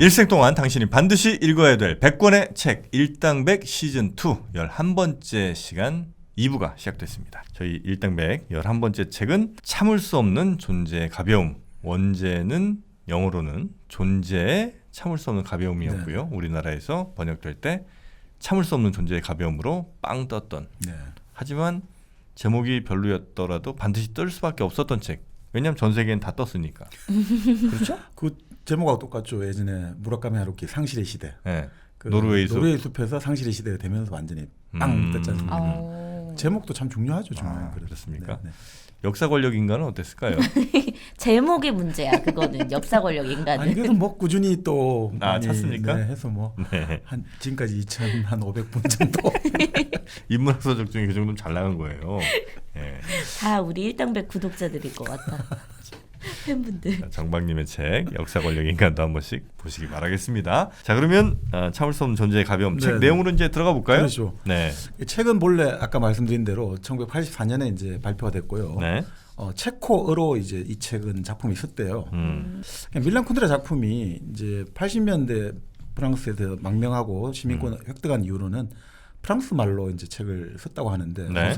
일생 동안 당신이 반드시 읽어야 될 100권의 책 일당백 시즌2 11번째 시간 2부가 시작됐습니다. 저희 일당백 11번째 책은 참을 수 없는 존재의 가벼움, 원제는 영어로는 존재의 참을 수 없는 가벼움이었고요. 네. 우리나라에서 번역될 때 참을 수 없는 존재의 가벼움으로 빵 떴던, 네. 하지만 제목이 별로였더라도 반드시 뜰 수밖에 없었던 책. 왜냐하면 전 세계는 다 떴으니까. 그렇죠? 그 제목하고 똑같죠. 예전에 무라카미 하루키 상실의 시대. 네. 그 노르웨이 숲에서 상실의 시대가 되면서 완전히 빵 떴지 않습니까? 제목도 참 중요하죠. 정말. 그렇습니까? 네. 역사 권력 인간은 어땠을까요? 제목이 문제야. 그거는 역사 권력 인간은. 아니 그래도 뭐 꾸준히 또 많이 찾습니까? 네, 해서 뭐 네. 한 지금까지 2,500분 정도. 인문학서적 중에 그 정도면 잘 나간 거예요. 네. 다 우리 일당백 구독자들일 것 같다. 팬분들. 정박님의 책 역사 권력 인간도 한 번씩 보시기 바라겠습니다. 자, 그러면 참을 수 없는 존재의 가벼움 책 내용으로 이제 들어가 볼까요? 그렇죠. 네. 이 책은 본래 아까 말씀드린 대로 1984년에 이제 발표가 됐고요. 네. 체코어로 이제 이 책은 작품이 썼대요. 밀란 쿤드라 작품이 이제 80년대 프랑스에서 망명하고 시민권 획득한 이후로는 프랑스 말로 이제 책을 썼다고 하는데 네.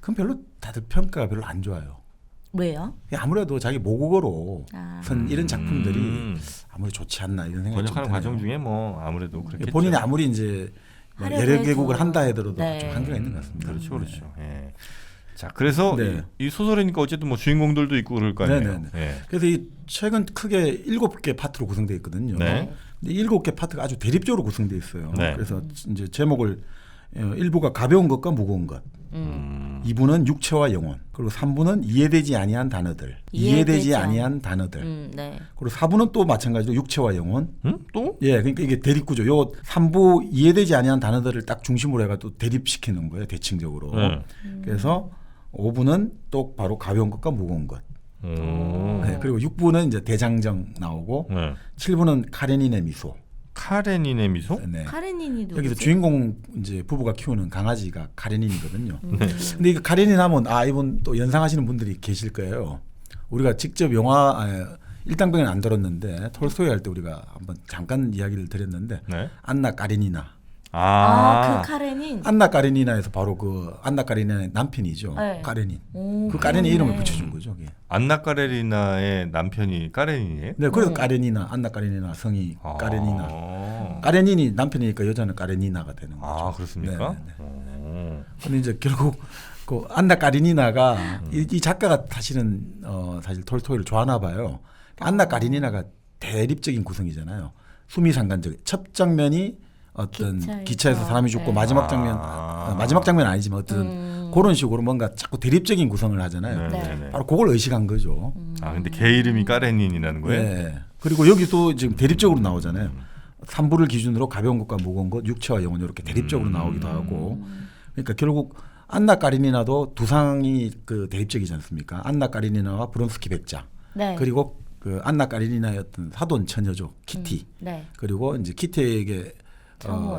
그건 별로 다들 평가가 별로 안 좋아요. 왜요? 아무래도 자기 모국어로 쓴 이런 작품들이 아무리 좋지 않나 이런 생각이 번역하는 과정 중에 뭐 아무래도 그렇겠죠. 본인이 아무리 이제 여러 개국을 한다 하더라도 네. 좀 한계가 있는 것 같습니다. 그렇죠, 그렇죠. 네. 자, 그래서 이 소설이니까 어쨌든 뭐 주인공들도 있고 그럴 거 아니에요. 네. 그래서 이 책은 크게 7개 파트로 구성되어 있거든요. 네. 근데 7개 파트가 아주 대립적으로 구성되어 있어요. 네. 그래서 이제 제목을 1부가 가벼운 것과 무거운 것, 2부는 육체와 영혼, 그리고 3부는 이해되지 아니한 단어들, 이해되지 아니한 단어들, 네. 그리고 4부는 또 마찬가지로 육체와 영혼. 또? 예, 그러니까 이게 대립구조. 요 3부 이해되지 아니한 단어들을 딱 중심으로 해가지고 대립시키는 거예요, 대칭적으로. 그래서 5부는 또 바로 가벼운 것과 무거운 것. 네, 그리고 6부는 이제 대장정 나오고, 7부는 카레닌의 미소. 카레닌의 미소? 네. 카레닌이 누구지? 여기서 주인공 이제 부부가 키우는 강아지가 카레닌이거든요. 근데 이거 카레닌 하면 이분 또 연상하시는 분들이 계실 거예요. 우리가 직접 일당백은 안 들었는데 톨스토이 할 때 우리가 한번 잠깐 이야기를 드렸는데 안나 까레니나. 그 카레닌. 안나 까레니나에서 바로 그 안나 까레니나의 남편이죠. 네. 까레닌. 그 까레닌 이름을 붙여준 거죠. 그게. 안나 까레니나의 남편이 까레닌이에요? 네, 그래서 까레니나, 안나 까레니나 성이 까레니나. 까레닌이 남편이니까 여자는 까레니나가 되는 거죠. 아, 그렇습니까? 근데 이제 결국 그 안나 까레니나가 이 작가가 사실은 사실 톨스토이를 좋아하나 봐요. 안나 까레니나가 대립적인 구성이잖아요. 수미상관적. 첫 장면이 어떤 기차에서 사람이 죽고 마지막 장면 아니지만 어떤 그런 식으로 뭔가 자꾸 대립적인 구성을 하잖아요. 바로 그걸 의식한 거죠. 근데 걔 이름이 까레닌이라는 거예요? 네. 그리고 여기도 지금 대립적으로 나오잖아요. 3부를 기준으로 가벼운 것과 무거운 것, 육체와 영혼 이렇게 대립적으로 나오기도 하고. 그러니까 결국 안나 까리니나도 두 상이 그 대립적이지 않습니까? 안나 까리니나와 브론스키 백자. 네. 그리고 그 안나 까리니나의 어떤 사돈 처녀죠. 키티. 그리고 이제 키티에게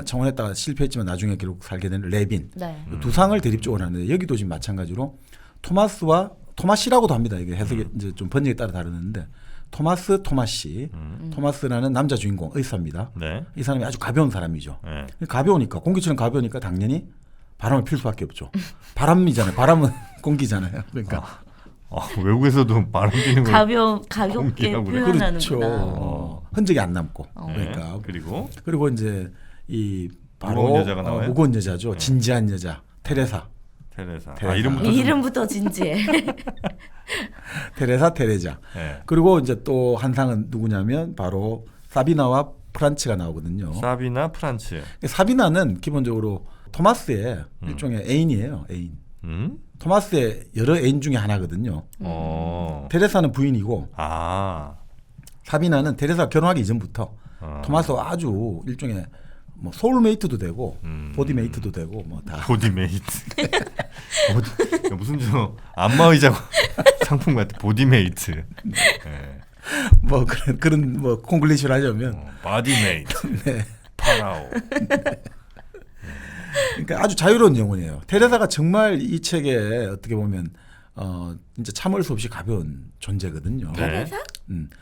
청혼했다가 실패했지만 나중에 결국 살게 되는 레빈. 두 상을 대립적으로 하는데 여기도 지금 마찬가지로 토마시라고도 합니다. 이게 해석이 이제 좀 번역에 따라 다르는데 토마시. 토마스라는 남자 주인공 의사입니다. 이 사람이 아주 가벼운 사람이죠. 가벼우니까 공기처럼 가벼우니까 당연히 바람을 필 수밖에 없죠. 바람이잖아요. 바람은 공기잖아요. 그러니까 외국에서도 바람 피는 걸 가볍게 표현하는구나. 그렇죠. 흔적이 안 남고. 그러니까 그리고 이제 이 바로 무거운 여자가 나와요? 무거운 여자죠. 진지한 여자 테레사. 이름부터 진지해. 테레자. 그리고 이제 또 한 상은 누구냐면 바로 사비나와 프란츠가 나오거든요. 사비나 프란츠. 사비나는 기본적으로 토마스의 일종의 애인이에요. 애인. 토마스의 여러 애인 중에 하나거든요. 테레사는 부인이고 사비나는 테레사 결혼하기 이전부터 토마스와 아주 일종의 뭐 소울메이트도 되고 보디메이트도 되고 뭐 다. 보디메이트. 무슨 저 안마의자 상품 같아. 보디메이트. 뭐 그런 뭐 콩글리시로 하자면 바디메이트. 네. 파라오. 그러니까 아주 자유로운 영혼이에요. 테레사가 정말 이 책에 어떻게 보면 진짜 참을 수 없이 가벼운 존재거든요. 테레사?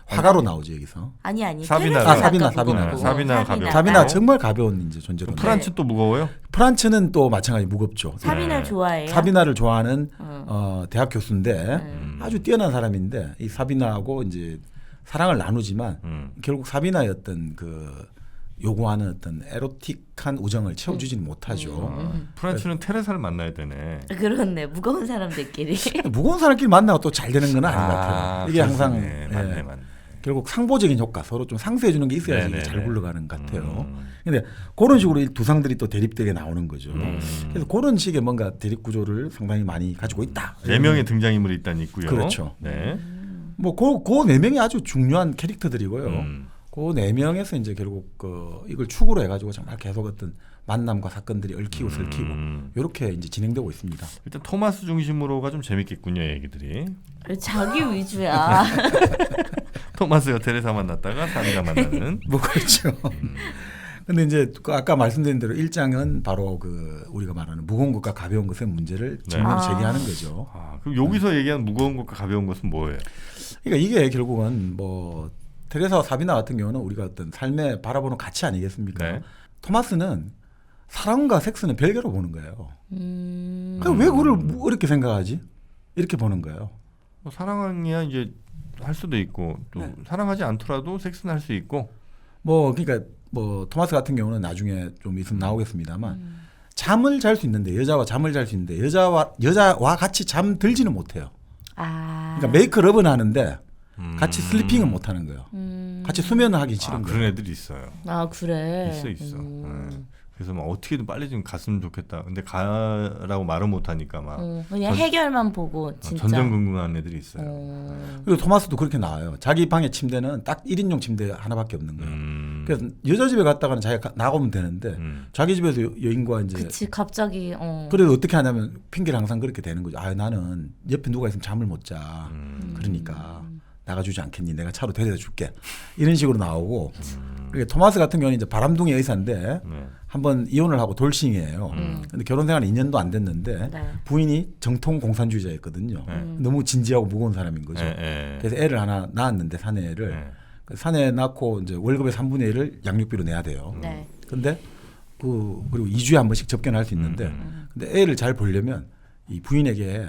화가로 나오죠 여기서. 아니 사비나가 사비나. 사비나 가벼워. 사비나 정말 가벼운 이제 존재로. 프란츠 또 무거워요? 프란츠는 또 마찬가지 무겁죠. 사비나를 좋아해요? 사비나를 좋아하는 대학 교수인데 아주 뛰어난 사람인데 이 사비나하고 이제 사랑을 나누지만 결국 사비나의 어떤 그 요구하는 어떤 에로틱한 우정을 채워주지는 못하죠. 프란츠는 테레사를 만나야 되네. 그렇네. 무거운 사람들끼리. 무거운 사람끼리 만나고 또 잘 되는 건 아닌 것 같아요. 이게 항상 맞네. 결국 상보적인 효과, 서로 좀 상쇄해 주는 게 있어야지 네네네. 잘 굴러가는 것 같아요. 근데 그런 식으로 이 두 상들이 또 대립되게 나오는 거죠. 그래서 그런 식의 뭔가 대립 구조를 상당히 많이 가지고 있다. 4명의 등장인물이 일단 있고요. 그렇죠. 네. 그 네 명이 아주 중요한 캐릭터들이고요. 그 네 명에서 이제 결국 이걸 축으로 해가지고 정말 계속 어떤 만남과 사건들이 얽히고 설키고 이렇게 이제 진행되고 있습니다. 일단 토마스 중심으로가 좀 재밌겠군요, 얘기들이. 자기 위주야. 토마스가 테레사 만났다가 사비나 만나는. 뭐 그렇죠. 근데 이제 아까 말씀드린 대로 1장은 바로 그 우리가 말하는 무거운 것과 가벼운 것의 문제를 질문을 제기하는 거죠. 그럼 여기서 얘기하는 무거운 것과 가벼운 것은 뭐예요? 그러니까 이게 결국은 뭐 테레사와 사비나 같은 경우는 우리가 어떤 삶에 바라보는 가치 아니겠습니까? 네. 토마스는 사랑과 섹스는 별개로 보는 거예요. 그럼 왜 그걸 어렵게 생각하지? 이렇게 보는 거예요. 뭐 사랑이야 이제 할 수도 있고 또 사랑하지 않더라도 섹스는 할 수 있고. 뭐 그러니까 뭐 토마스 같은 경우는 나중에 좀 있으면 나오겠습니다만 잠을 잘 수 있는데 여자와 잠을 잘 수 있는데 여자와 같이 잠 들지는 못해요. 그러니까 메이크업은 하는데 같이 슬리핑은 못 하는 거예요. 같이 수면을 하기 싫은 거예요. 그런 애들이 있어요. 그래. 있어. 네. 그래서 막 어떻게든 빨리 좀 갔으면 좋겠다. 근데 가라고 말을 못 하니까 막 그냥 해결만 보고 진짜 전전긍긍한 애들이 있어요. 그리고 토마스도 그렇게 나와요. 자기 방의 침대는 딱 1인용 침대 하나밖에 없는 거예요. 그래서 여자 집에 갔다가는 자기가 나가면 되는데 자기 집에서 여인과 이제 그치 갑자기 그래도 어떻게 하냐면 핑계를 항상 그렇게 되는 거죠. 나는 옆에 누가 있으면 잠을 못 자. 그러니까 나가주지 않겠니? 내가 차로 데려다 줄게. 이런 식으로 나오고 그러니까 토마스 같은 경우는 이제 바람둥이 의사인데 한번 이혼을 하고 돌싱이에요. 근데 결혼 생활 2년도 안 됐는데 부인이 정통 공산주의자였거든요. 너무 진지하고 무거운 사람인 거죠. 그래서 애를 하나 낳았는데 사내를 사내 낳고 이제 월급의 3분의 1을 양육비로 내야 돼요. 근데 그리고 2주에 한 번씩 접견할 수 있는데 근데 애를 잘 보려면 이 부인에게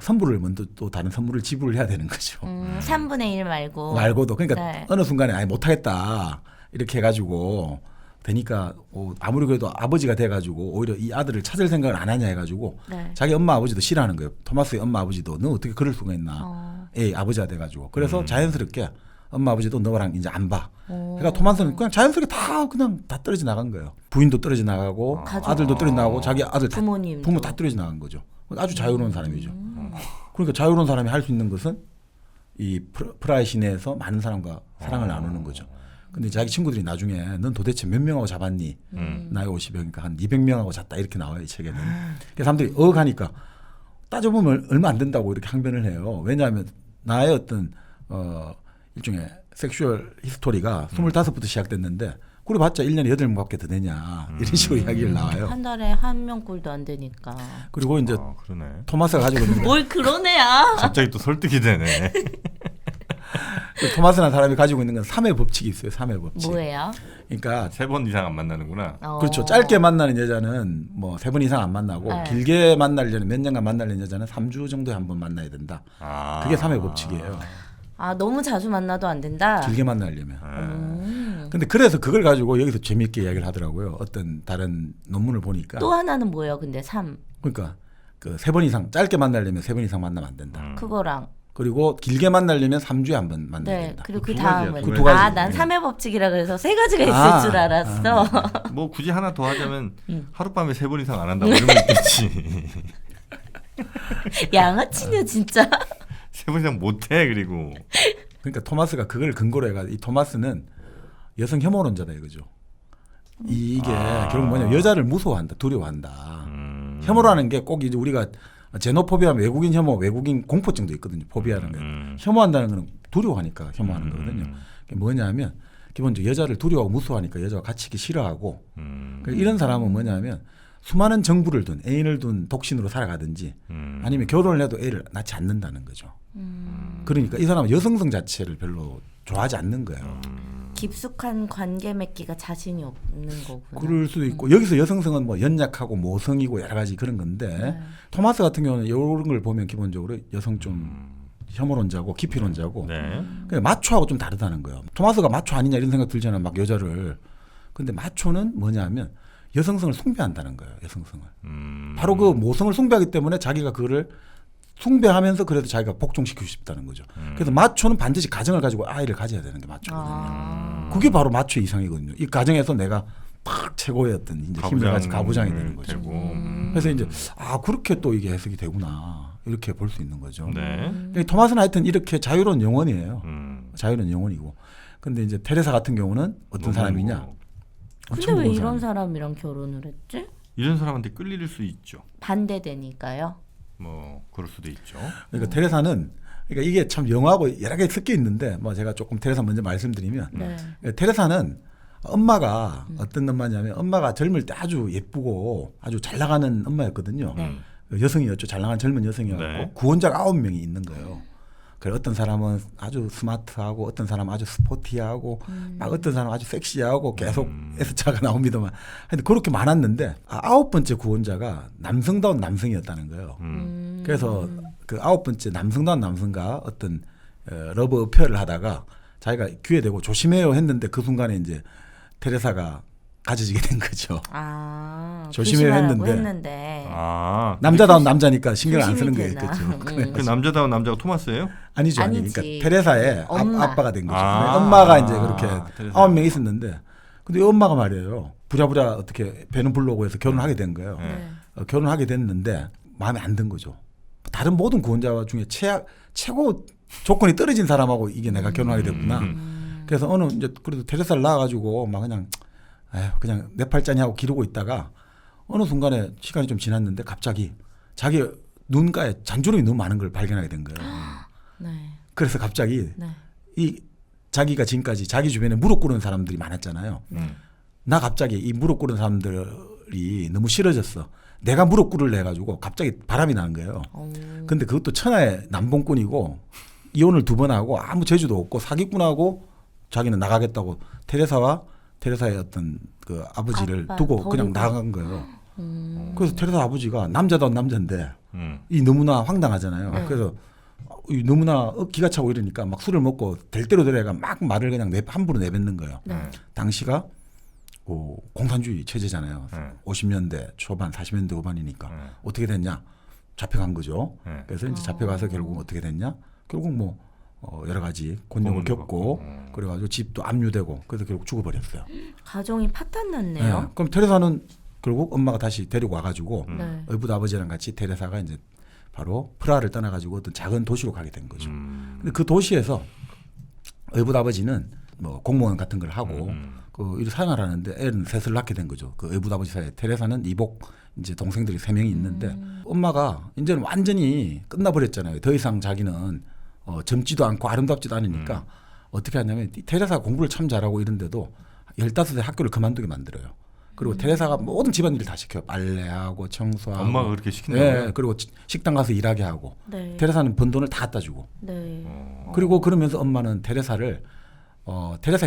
선물을 먼저 또 다른 선물을 지불을 해야 되는 거죠. 3분의 1 말고도 그러니까 어느 순간에 못하겠다 이렇게 해가지고 되니까 아무리 그래도 아버지가 돼가지고 오히려 이 아들을 찾을 생각을 안 하냐 해가지고 자기 엄마 아버지도 싫어하는 거예요. 토마스의 엄마 아버지도 너 어떻게 그럴 수가 있나. 아버지가 돼가지고 그래서 자연스럽게 엄마 아버지도 너랑 이제 안 봐. 그러니까 토마스는 그냥 자연스럽게 다 떨어져 나간 거예요. 부인도 떨어져 나가고 아들도 떨어져 나가고 자기 아들 부모 다 떨어져 나간 거죠. 아주 자유로운 사람이죠. 그러니까 자유로운 사람이 할 수 있는 것은 이 프라하 시내에서 많은 사람과 사랑을 나누는 거죠. 근데 자기 친구들이 나중에 넌 도대체 몇 명하고 잡았니? 나이 50명이니까 한 200명하고 잤다 이렇게 나와요 이 책에는. 그래서 사람들이 하니까 따져보면 얼마 안 된다고 이렇게 항변을 해요. 왜냐하면 나의 어떤 일종의 섹슈얼 히스토리가 25부터 시작됐는데 그래봤자 1년에 8명밖에 더 되냐 이런 식으로 이야기를 나와요. 한 달에 한 명꼴도 안 되니까. 그리고 이제 그러네. 토마스가 가지고 있는 뭘 그런 애야. 갑자기 또 설득이 되네. 토마스라는 사람이 가지고 있는 건 3회 법칙이 있어요. 3회 법칙. 뭐예요? 그러니까 3번 이상 안 만나는구나. 그렇죠. 짧게 만나는 여자는 뭐 3번 이상 안 만나고 길게 만나려면 몇 년간 만나려는 여자는 3주 정도에 한 번 만나야 된다. 그게 3회 법칙이에요. 너무 자주 만나도 안 된다. 길게 만나려면. 근데 그래서 그걸 가지고 여기서 재미있게 이야기를 하더라고요. 어떤 다른 논문을 보니까. 또 하나는 뭐예요? 근데 3. 그러니까 그 3번 이상 짧게 만나려면 3번 이상 만나면 안 된다. 그거랑. 그리고 길게 만나려면 3주에 한 번 만나야 된다. 그리고 그 다음은 두 가지. 난 3회 법칙이라 그래서 3가지가 있을 줄 알았어. 뭐 굳이 하나 더 하자면 하룻밤에 3번 이상 안 한다고 이러면 있겠지. 양아치냐 진짜. 3번 이상 못해. 그리고 그러니까 토마스가 그걸 근거로 해가지고 이 토마스는 여성 혐오론자다 이거죠. 이게 결국 뭐냐면 여자를 무서워한다, 두려워한다. 혐오라는 게 꼭 이제 우리가 제노포비아, 외국인 혐오, 외국인 공포증도 있거든요. 포비아라는 게 혐오한다는 거는 두려워하니까 혐오하는 거거든요. 그게 뭐냐면 기본적으로 여자를 두려워하고 무서워하니까 여자와 같이 있기 싫어하고 그러니까 이런 사람은 뭐냐면 수많은 정부를 둔 애인을 둔 독신으로 살아가든지 아니면 결혼을 해도 애를 낳지 않는다는 거죠. 그러니까 이 사람은 여성성 자체를 별로 좋아하지 않는 거예요. 깊숙한 관계 맺기가 자신이 없는 거구나. 그럴 수도 있고 여기서 여성성은 뭐 연약하고 모성이고 여러 가지 그런 건데 토마스 같은 경우는 이런 걸 보면 기본적으로 여성 좀 혐오론자고 기피론자고 그냥 마초하고 좀 다르다는 거예요. 토마스가 마초 아니냐 이런 생각 들잖아요. 막 여자를. 근데 마초는 뭐냐면 여성성을 숭배한다는 거예요. 여성성을. 바로 그 모성을 숭배하기 때문에 자기가 그거를 숭배하면서 그래도 자기가 복종시키고 싶다는 거죠. 그래서 마초는 반드시 가정을 가지고 아이를 가져야 되는 게 마초거든요. 그게 바로 마초의 이상이거든요. 이 가정에서 내가 딱 최고의 어떤 이제 힘을 가지고 가부장이 되는 거죠. 그래서 이제 그렇게 또 이게 해석이 되구나 이렇게 볼 수 있는 거죠. 토마스는 하여튼 이렇게 자유로운 영혼이에요. 자유로운 영혼이고. 근데 이제 테레사 같은 경우는 어떤 사람이냐? 근데 왜 이런 사람이랑 결혼을 했지? 이런 사람한테 끌릴 수 있죠. 반대되니까요. 뭐 그럴 수도 있죠. 그러니까 테레사는 그러니까 이게 참 영화하고 여러 개 섞여 있는데 뭐 제가 조금 테레사 먼저 말씀드리면 테레사는 엄마가 어떤 엄마냐면 엄마가 젊을 때 아주 예쁘고 아주 잘 나가는 엄마였거든요. 여성이었죠. 잘 나가는 젊은 여성이었고 구원자가 9명이 있는 거예요. 그래 어떤 사람은 아주 스마트하고 어떤 사람은 아주 스포티하고 막 어떤 사람은 아주 섹시하고 계속 S차가 나옵니다만 하여튼 그렇게 많았는데 9번째 구원자가 남성다운 남성이었다는 거예요. 그래서 그 9번째 남성다운 남성과 어떤 러브 어페어를 하다가 자기가 귀에 대고 조심해요 했는데 그 순간에 이제 테레사가 가져지게 된 거죠. 조심해야 했는데 남자다운 남자니까 신경 안 쓰는 거예요. 그렇죠. 그 남자다운 남자가 토마스예요? 아니죠. 그러니까 테레사의 아빠가 된 거죠. 엄마가 이제 그렇게 9명 있었는데 근데 이 엄마가 말이에요. 부랴부랴 어떻게 배는 불러고 해서 결혼하게 된 거예요. 결혼하게 됐는데 마음에 안 든 거죠. 다른 모든 구원자 중에 최고 조건이 떨어진 사람하고 이게 내가 결혼하게 됐구나. 그래서 어느 이제 그래도 테레사를 낳아가지고 막 그냥 내 팔자니 하고 기르고 있다가 어느 순간에 시간이 좀 지났는데 갑자기 자기 눈가에 잔주름이 너무 많은 걸 발견하게 된 거예요. 그래서 갑자기 이 자기가 지금까지 자기 주변에 무릎 꿇은 사람들이 많았잖아요. 나 갑자기 이 무릎 꿇은 사람들이 너무 싫어졌어. 내가 무릎 꿇으려 해가지고 갑자기 바람이 나는 거예요. 근데 그것도 천하의 남봉꾼이고 이혼을 2번 하고 아무 재주도 없고 사기꾼하고 자기는 나가겠다고 테레사의 어떤 그 아버지를 두고 그냥 나간 거예요. 그래서 테레사 아버지가 남자다운 남자인데 이 너무나 황당하잖아요. 그래서 너무나 기가 차고 이러니까 막 술을 먹고 될 대로 되래가 막 말을 그냥 함부로 내뱉는 거예요. 당시가 공산주의 체제잖아요. 50년대 초반 40년대 후반이니까 어떻게 됐냐 잡혀간 거죠. 그래서 이제 잡혀가서 결국 어떻게 됐냐 결국 뭐 여러 가지 곤욕을 겪고 그래가지고 집도 압류되고 그래서 결국 죽어버렸어요. 가정이 파탄났네요. 그럼 테레사는 결국 엄마가 다시 데리고 와가지고 의붓 아버지랑 같이 테레사가 이제 바로 프라하를 떠나가지고 어떤 작은 도시로 가게 된 거죠. 근데 그 도시에서 의붓 아버지는 뭐 공무원 같은 걸 하고 그 일을 생활하는데 애는 셋을 낳게 된 거죠. 그 의붓 아버지 사이에 테레사는 이복 이제 동생들이 3명이 있는데 엄마가 이제는 완전히 끝나버렸잖아요. 더 이상 자기는 젊지도 않고 아름답지도 않으니까 어떻게 하냐면 테레사가 공부를 참 잘하고 이런데도 15세 학교를 그만두게 만들어요. 그리고 테레사가 모든 집안일을 다 시켜요. 빨래하고 청소하고. 엄마가 그렇게 시킨다고요? 네. 그리고 식당 가서 일하게 하고. 테레사는 번 돈을 다 갖다 주고. 그리고 그러면서 엄마는 테레사의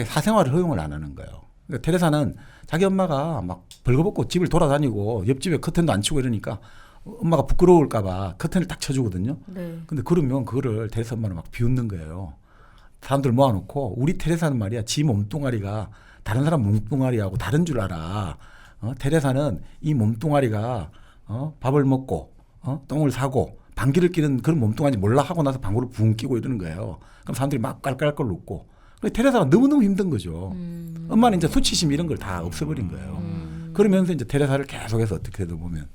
사생활을 허용을 안 하는 거예요. 그러니까 테레사는 자기 엄마가 막 벌거벗고 집을 돌아다니고 옆집에 커튼도 안 치고 이러니까 엄마가 부끄러울까 봐 커튼을 딱 쳐주거든요. 근데 그러면 그거를 테레사 엄마는 막 비웃는 거예요. 사람들 모아놓고 우리 테레사는 말이야 지 몸뚱아리가 다른 사람 몸뚱아리하고 다른 줄 알아. 테레사는 이 몸뚱아리가 밥을 먹고 똥을 싸고 방귀를 끼는 그런 몸뚱아리 몰라 하고 나서 방구를 붕 끼고 이러는 거예요. 그럼 사람들이 막 깔깔깔 웃고. 테레사가 너무너무 힘든 거죠. 엄마는 이제 수치심 이런 걸 다 없애버린 거예요. 그러면서 이제 테레사를 계속해서 어떻게든 보면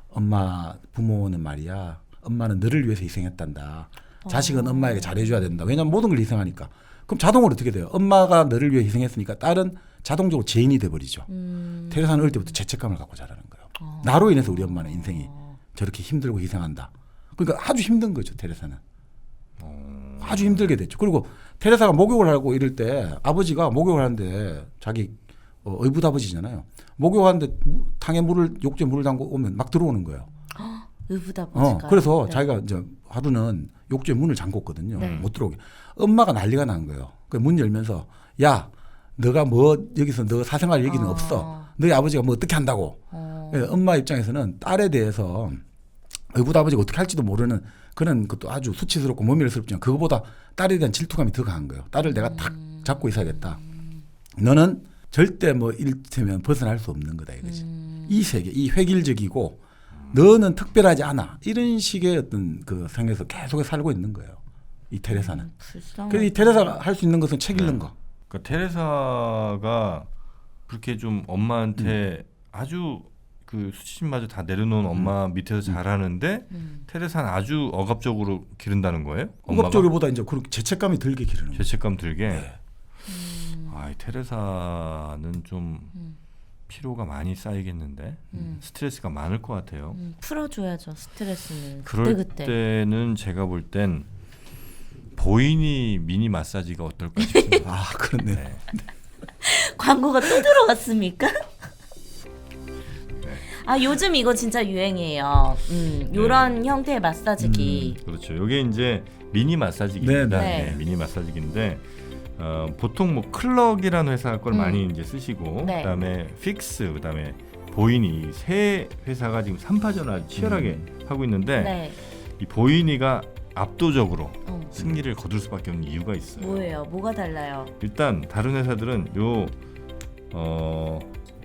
엄마 부모는 말이야 엄마는 너를 위해서 희생했단다. 자식은 엄마에게 잘해줘야 된다. 왜냐하면 모든 걸 희생하니까. 그럼 자동으로 어떻게 돼요? 엄마가 너를 위해 희생했으니까 딸은 자동적으로 죄인이 돼버리죠. 테레사는 어릴 때부터 죄책감을 갖고 자라는 거예요. 나로 인해서 우리 엄마는 인생이 저렇게 힘들고 희생한다. 그러니까 아주 힘든 거죠. 테레사는. 아주 힘들게 됐죠. 그리고 테레사가 목욕을 하고 이럴 때 아버지가 목욕을 하는데 자기 의붓아버지잖아요. 목욕하는데 탕에 욕조에 물을 담고 오면 막 들어오는 거예요. 의붓아버지가. 그래서 네. 자기가 이제 하루는 욕조에 문을 잠궜거든요. 네. 못 들어오게. 엄마가 난리가 난 거예요. 그 문 열면서 야, 너가 뭐 여기서 너 사생활 얘기는 없어. 너희 아버지가 뭐 어떻게 한다고. 엄마 입장에서는 딸에 대해서 의붓아버지가 어떻게 할지도 모르는 그런 것도 아주 수치스럽고 모멸스럽지만 그거보다 딸에 대한 질투감이 더 강한 거예요. 딸을 내가 탁 잡고 있어야겠다. 너는 절대 뭐 일테면 벗어날 수 없는 거다 이거지. 이 세계, 이 획일적이고 너는 특별하지 않아. 이런 식의 어떤 그 생에서 계속 살고 있는 거예요. 이 테레사는. 그래서 이 테레사가 할 수 있는 것은 책 읽는 거. 그러니까 테레사가 그렇게 좀 엄마한테 아주 그 수치심마저 다 내려놓은 엄마 밑에서 잘하는데 테레사는 아주 억압적으로 기른다는 거예요? 억압적으로보다 이제 그렇게 죄책감이 들게 기르는 거예요. 죄책감 들게. 네. 이 테레사는 좀 피로가 많이 쌓이겠는데 스트레스가 많을 것 같아요. 풀어줘야죠 스트레스는. 그럴 그때. 때는 제가 볼 땐 보이니 미니 마사지가 어떨까 싶습니다. 아, 그렇네요. 네. 광고가 또 들어왔습니까? 아 요즘 이거 진짜 유행이에요. 요런 형태의 마사지기. 그렇죠. 이게 이제 미니 마사지기입니다. 네. 네, 미니 마사지기인데 보통 뭐 클럭이라는 회사 걸 많이 이제 쓰시고 네. 그다음에 픽스, 그다음에 보이니 세 회사가 지금 3파전을 아주 치열하게 하고 있는데 네. 이 보이니가 압도적으로 승리를 거둘 수밖에 없는 이유가 있어요. 뭐예요? 뭐가 달라요? 일단 다른 회사들은 요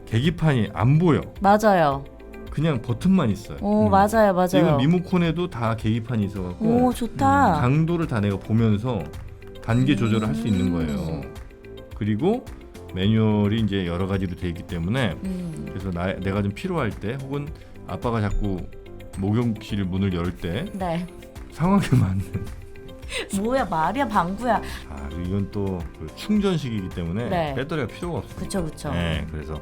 계기판이 안 보여. 맞아요. 그냥 버튼만 있어요. 오 맞아요, 맞아요. 이건 리모컨에도 다 계기판이 있어갖고 오 좋다. 강도를 다 내가 보면서 단계 조절을 할 수 있는 거예요. 그리고 매뉴얼이 이제 여러 가지로 돼 있기 때문에 그래서 내가 좀 필요할 때 혹은 아빠가 자꾸 목욕실 문을 열 때 네. 상황에 맞는 뭐야 말이야 방구야. 이건 또 그 충전식이기 때문에 네. 배터리가 필요가 없어요. 그쵸. 네, 그래서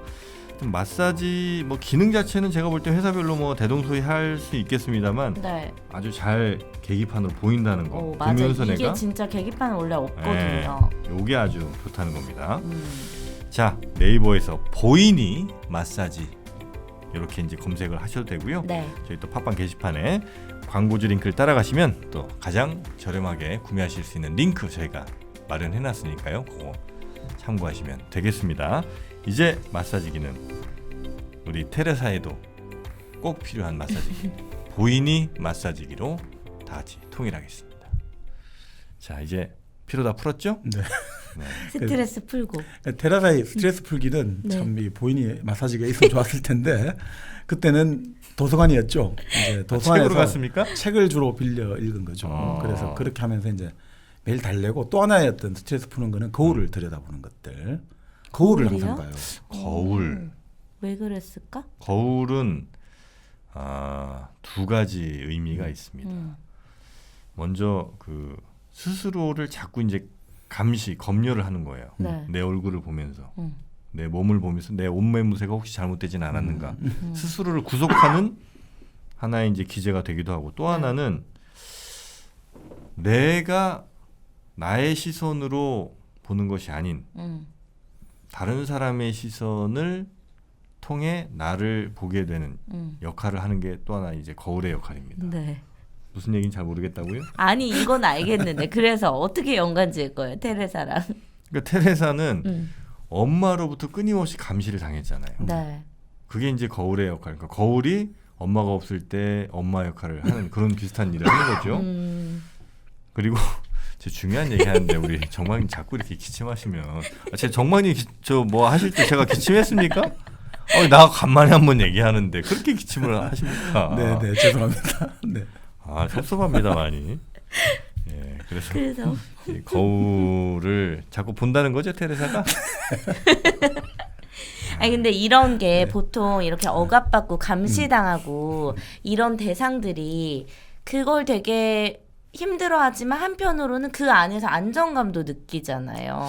좀 마사지 뭐 기능 자체는 제가 볼 때 회사별로 뭐 대동소이할 수 있겠습니다만 네. 아주 잘 계기판으로 보인다는 거 오 맞아. 보면서 이게 내가 진짜 계기판은 원래 없거든요. 요게 아주 좋다는 겁니다. 자, 네이버에서 보이니 마사지 이렇게 이제 검색을 하셔도 되고요. 네. 저희 또 팟빵 게시판에 광고주 링크를 따라가시면 또 가장 저렴하게 구매하실 수 있는 링크 저희가 마련해 놨으니까요. 그거 참고하시면 되겠습니다. 이제 마사지기는 우리 테레사에도 꼭 필요한 마사지기 보이니 마사지기로 다 같이 통일하겠습니다. 자, 이제 피로 다 풀었죠? 네. 네. 스트레스 풀고. 테라사의 스트레스 풀기는 네. 참 이 보이니 마사지가 있으면 좋았을 텐데 그때는 도서관이었죠. 이제 도서관에서 책으로 갔습니까? 책을 주로 빌려 읽은 거죠. 그래서 그렇게 하면서 이제 매일 달래고 또 하나의 어떤 스트레스 푸는 거는 거울을 들여다보는 것들. 거울을 거울이요? 항상 봐요. 거울. 왜 그랬을까? 거울은 두 가지 의미가 있습니다. 먼저 그 스스로를 자꾸 이제 검열을 하는 거예요. 네. 내 얼굴을 보면서, 내 몸을 보면서 내 옷매무새가 혹시 잘못되진 않았는가, 스스로를 구속하는 하나의 이제 기제가 되기도 하고, 또 하나는 내가 나의 시선으로 보는 것이 아닌 다른 사람의 시선을 통해 나를 보게 되는 역할을 하는 게 또 하나 이제 거울의 역할입니다. 네. 무슨 얘기인지 잘 모르겠다고요? 아니 이건 알겠는데 그래서 어떻게 연관 지을 거예요 테레사랑? 그러니까 테레사는 엄마로부터 끊임없이 감시를 당했잖아요. 네. 그게 이제 거울의 역할. 그러니까 거울이 엄마가 없을 때 엄마 역할을 하는 그런 비슷한 일을 하는 거죠. 그리고 제 중요한 얘기 하는데 우리 정만이 자꾸 이렇게 기침하시면 제 정만이 저 뭐 하실 때 제가 기침했습니까? 나 간만에 한번 얘기하는데 그렇게 기침을 하십니까? 네, 죄송합니다. 네. 섭섭합니다 많이. 예, 그래서 이 거울을 자꾸 본다는 거죠 테레사가? 아니 근데 이런 게 보통 이렇게 억압받고 감시당하고 이런 대상들이 그걸 되게 힘들어하지만 한편으로는 그 안에서 안정감도 느끼잖아요.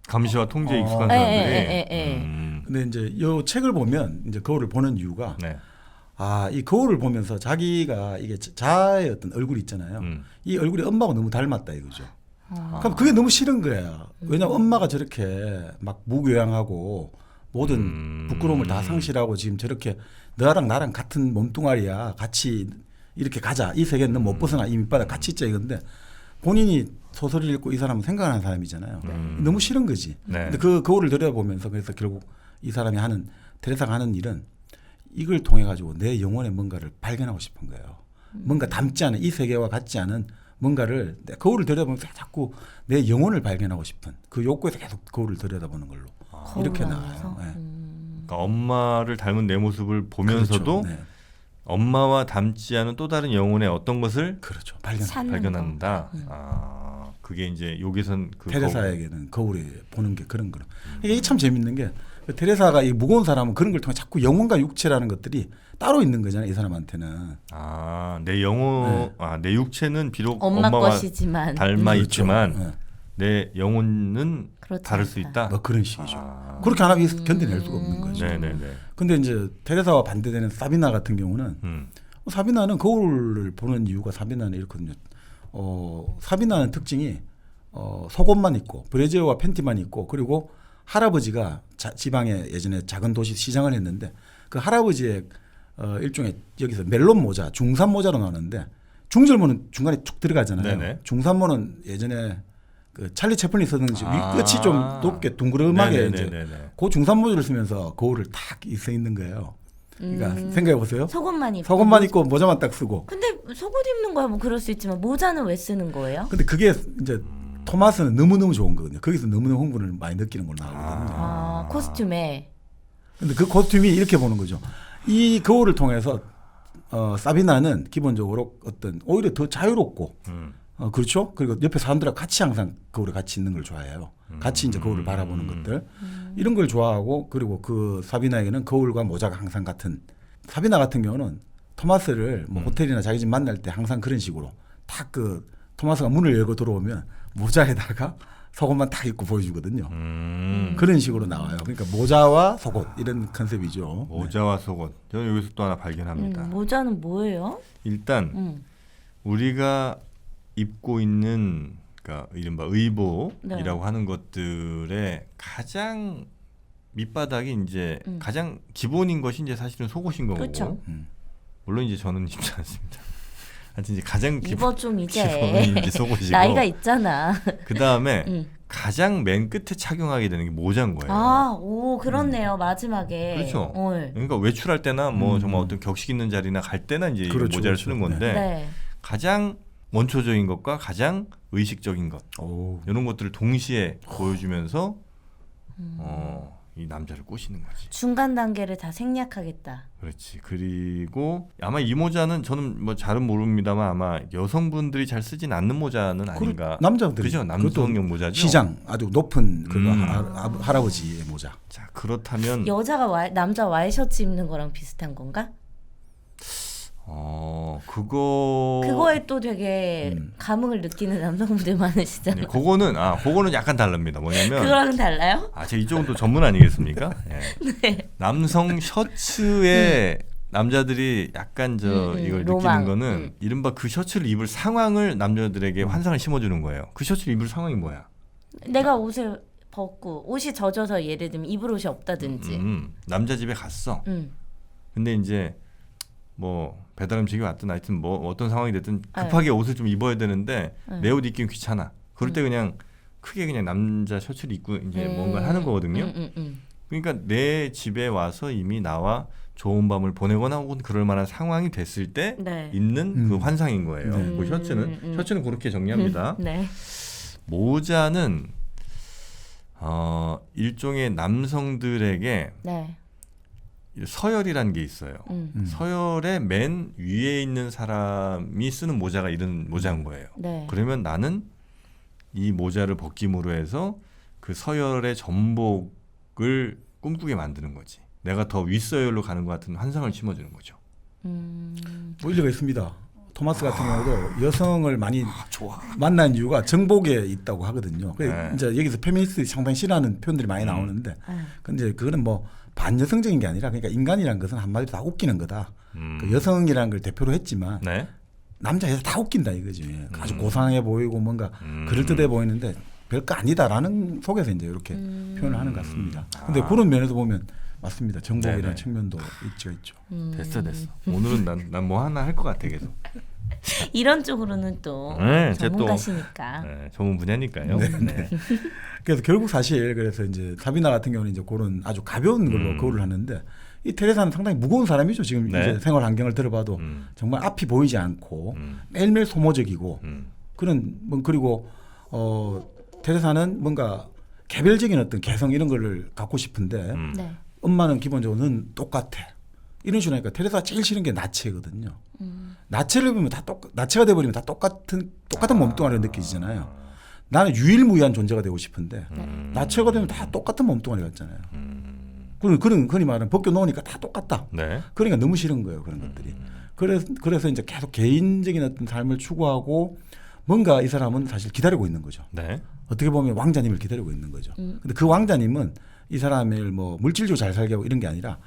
감시와 통제에 익숙한 사람들이. 근데 이제 이 책을 보면 이제 거울을 보는 이유가 네. 이 거울을 보면서 자기가 이게 자아의 어떤 얼굴이 있잖아요. 이 얼굴이 엄마하고 너무 닮았다 이거죠. 그럼 그게 너무 싫은 거야. 왜냐면 엄마가 저렇게 막 무교양하고 모든 부끄러움을 다 상실하고 지금 저렇게 너랑 나랑 같은 몸뚱아리야. 같이 이렇게 가자. 이 세계는 넌 못 벗어나. 이 밑바닥 같이 있자 이건데 본인이 소설을 읽고 이 사람은 생각하는 사람이잖아요. 너무 싫은 거지. 네. 근데 그 거울을 들여다보면서 그래서 결국 이 사람이 하는 테레사가 하는 일은 이걸 통해 가지고 내 영혼의 뭔가를 발견하고 싶은 거예요. 뭔가 닮지 않은 이 세계와 같지 않은 뭔가를 내 거울을 들여다보면서 자꾸 내 영혼을 발견하고 싶은 그 욕구에서 계속 거울을 들여다보는 걸로 이렇게 나와요. 네. 그러니까 엄마를 닮은 내 모습을 보면서도 그렇죠. 네. 엄마와 닮지 않은 또 다른 영혼의 어떤 것을 그렇죠. 발견한다. 그게 이제 여기선 그 테레사에게는 거울에 보는 게 그런 거로. 이게 참 재밌는 게 테레사가 이 무거운 사람은 그런 걸 통해 자꾸 영혼과 육체라는 것들이 따로 있는 거잖아요. 이 사람한테는. 내 영혼, 내 육체는 비록 엄마 엄마와 것이지만 닮아 그렇죠. 있지만 네. 내 영혼은 그렇지 다를 수 않다. 있다. 뭐 그런 식이죠. 그렇게 안 하면 견뎌낼 수가 없는 거죠. 네네네. 근데 이제 테레사와 반대되는 사비나 같은 경우는 사비나는 거울을 보는 이유가 사비나는 이렇거든요. 사비나는 특징이 속옷만 입고 브래지어와 팬티만 입고 그리고 할아버지가 지방에 예전에 작은 도시 시장을 했는데 그 할아버지의 일종의 여기서 멜론 모자, 중산 모자로 나오는데 중절모는 중간에 쭉 들어가잖아요. 네네. 중산모는 예전에 그 찰리 채플린 쓰든지 끝이 좀 높게 둥그름하게 이제 그 중산 모자를 쓰면서 거울을 탁 써 있는 거예요. 그러니까 생각해 보세요. 속옷만 입고 모자만 딱 쓰고. 근데 속옷 입는 거야 뭐 그럴 수 있지만 모자는 왜 쓰는 거예요? 근데 그게 이제 토마스는 너무너무 좋은 거거든요. 거기서 너무너무 흥분을 많이 느끼는 걸로 나오거든요. 코스튬에. 근데 그 코스튬이 이렇게 보는 거죠. 이 거울을 통해서 사비나는 기본적으로 어떤 오히려 더 자유롭고 그렇죠. 그리고 옆에 사람들하고 같이 항상 거울에 같이 있는 걸 좋아해요. 같이 이제 거울을 바라보는 것들 이런 걸 좋아하고 그리고 그 사비나에게는 거울과 모자가 항상 같은. 사비나 같은 경우는 토마스를 뭐 호텔이나 자기 집 만날 때 항상 그런 식으로 딱 그 토마스가 문을 열고 들어오면 모자에다가 속옷만 딱 입고 보여주거든요. 그런 식으로 나와요. 그러니까 모자와 속옷 이런 컨셉이죠. 모자와 속옷. 저는 여기서 또 하나 발견합니다. 모자는 뭐예요? 일단 우리가 입고 있는 그러니까 이른바 의복이라고 하는 것들의 가장 밑바닥이 이제 가장 기본인 것이 이제 사실은 속옷인 거고. 그렇죠. 물론 이제 저는 입지 않습니다. 하여튼 이제 가장 입어 좀 이제 기본이 이제 속옷이고. 나이가 있잖아. 그 다음에 가장 맨 끝에 착용하게 되는 게 모자인 거예요. 오 그렇네요. 마지막에. 그렇죠. 그러니까 외출할 때나 뭐 정말 어떤 격식 있는 자리나 갈 때나 이제 그렇죠, 모자를 그렇죠. 쓰는 건데 네. 가장 원초적인 것과 가장 의식적인 것 이런 것들을 동시에 보여주면서 이 남자를 꼬시는 거지. 중간 단계를 다 생략하겠다. 그렇지. 그리고 아마 이 모자는 저는 뭐 잘은 모릅니다만 아마 여성분들이 잘 쓰진 않는 모자는 아닌가. 남자들이 그죠. 남성용 모자죠. 시장 아주 높은 그 할아버지의 모자. 자 그렇다면 여자가 남자 와이셔츠 입는 거랑 비슷한 건가? 그거에 또 되게 감흥을 느끼는 남성분들 많으시잖아요. 네, 그거는 약간 다릅니다. 뭐냐면 그거랑 달라요? 제 이쪽은 또 전문 아니겠습니까? 네. 네. 남성 셔츠에 남자들이 약간 이걸 로망. 느끼는 거는 이른바 그 셔츠를 입을 상황을 남자들에게 환상을 심어주는 거예요. 그 셔츠를 입을 상황이 뭐야? 내가 옷을 벗고 옷이 젖어서 예를 들면 입을 옷이 없다든지. 남자 집에 갔어. 근데 이제 뭐 배달 음식이 왔든 하여튼 뭐 어떤 상황이 됐든 급하게 옷을 좀 입어야 되는데 내 옷 입기는 귀찮아. 그럴 때 그냥 크게 그냥 남자 셔츠를 입고 이제 뭔가 하는 거거든요. 그러니까 내 집에 와서 이미 나와 좋은 밤을 보내거나 혹은 그럴 만한 상황이 됐을 때 있는 그 환상인 거예요. 그 셔츠는 그렇게 정리합니다. 네. 모자는 일종의 남성들에게 서열이라는 게 있어요. 서열의 맨 위에 있는 사람이 쓰는 모자가 이런 모자인 거예요. 그러면 나는 이 모자를 벗김으로 해서 그 서열의 전복을 꿈꾸게 만드는 거지. 내가 더 윗서열로 가는 것 같은 환상을 심어주는 거죠. 뭐 일리가 있습니다. 토마스 같은 경우도 여성을 많이 만난 이유가 정복에 있다고 하거든요. 이제 여기서 페미니스트 상당히 싫어하는 표현들이 많이 나오는데, 근데 그거는 뭐 반여성적인 게 아니라 그러니까 인간이라는 것은 한마디로 다 웃기는 거다. 그 여성이라는 걸 대표로 했지만 남자 여자 다 웃긴다 이거지. 아주 고상해 보이고 뭔가 그럴듯해 보이는데 별거 아니다라는 속에서 이제 이렇게 표현을 하는 것 같습니다. 근데 그런 면에서 보면 맞습니다. 정복이라는 네네. 측면도 있죠. 됐어. 오늘은 난 뭐 하나 할 것 같아 계속. 이런 쪽으로는 또 네, 제 또- 전문가시니까. 네, 전문 분야니까요. 네. 그래서 결국 사실 그래서 이제 사비나 같은 경우는 이제 그런 아주 가벼운 걸로 거울을 하는데 이 테레사는 상당히 무거운 사람이죠. 지금 네. 이제 생활 환경을 들어봐도 정말 앞이 보이지 않고 매일매일 소모적이고 그런 그리고 테레사는 뭔가 개별적인 어떤 개성 이런 거를 갖고 싶은데 네. 엄마는 기본적으로는 똑같아. 이런 식으로 하니까 테레사가 제일 싫은 게 나체거든요. 나체를 보면 나체가 돼버리면 다 똑같은 몸뚱아리로 느껴지잖아요. 나는 유일무이한 존재가 되고 싶은데 나체가 되면 다 똑같은 몸뚱아리 같잖아요. 그런 흔히 말하는 벗겨놓으니까 다 똑같다. 네. 그러니까 너무 싫은 거예요. 그런 것들이. 그래서 이제 계속 개인적인 어떤 삶을 추구하고 뭔가 이 사람은 사실 기다리고 있는 거죠. 네. 어떻게 보면 왕자님을 기다리고 있는 거죠. 근데 그 왕자님은 이 사람을 뭐 물질적으로 잘 살게 하고 이런 게 아니라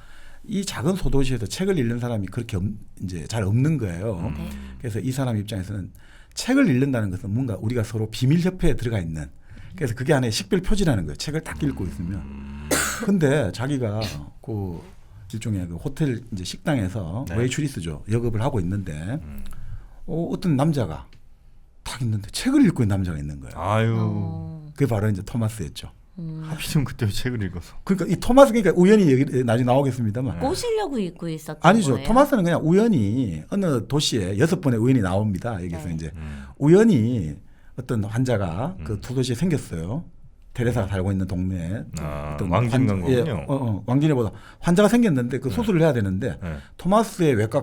이 작은 소도시에서 책을 읽는 사람이 그렇게 이제 잘 없는 거예요. 그래서 이 사람 입장에서는 책을 읽는다는 것은 뭔가 우리가 서로 비밀 협회에 들어가 있는 그래서 그게 하나의 식별 표지라는 거예요. 책을 딱 읽고 있으면. 근데 자기가 그 일종의 그 호텔 이제 식당에서 네. 웨이트리스죠. 역업을 하고 있는데 어떤 남자가 딱 있는데 책을 읽고 있는 남자가 있는 거예요. 아유. 그게 바로 이제 토마스였죠. 하필이면 그때 책을 읽어서. 그러니까 이 토마스 그러니까 우연히 여기 나중에 나오겠습니다만 꼬시려고 입고 있었던 아니죠. 거예요. 토마스는 그냥 우연히 어느 도시에 6번의 우연히 나옵니다. 여기서 네. 이제 우연히 어떤 환자가 그 두 도시에 생겼어요. 테레사가 살고 있는 동네에 어떤 왕진 간 거군요. 왕진에보다 환자가 생겼는데 그 수술을 해야 되는데 네. 토마스의 외과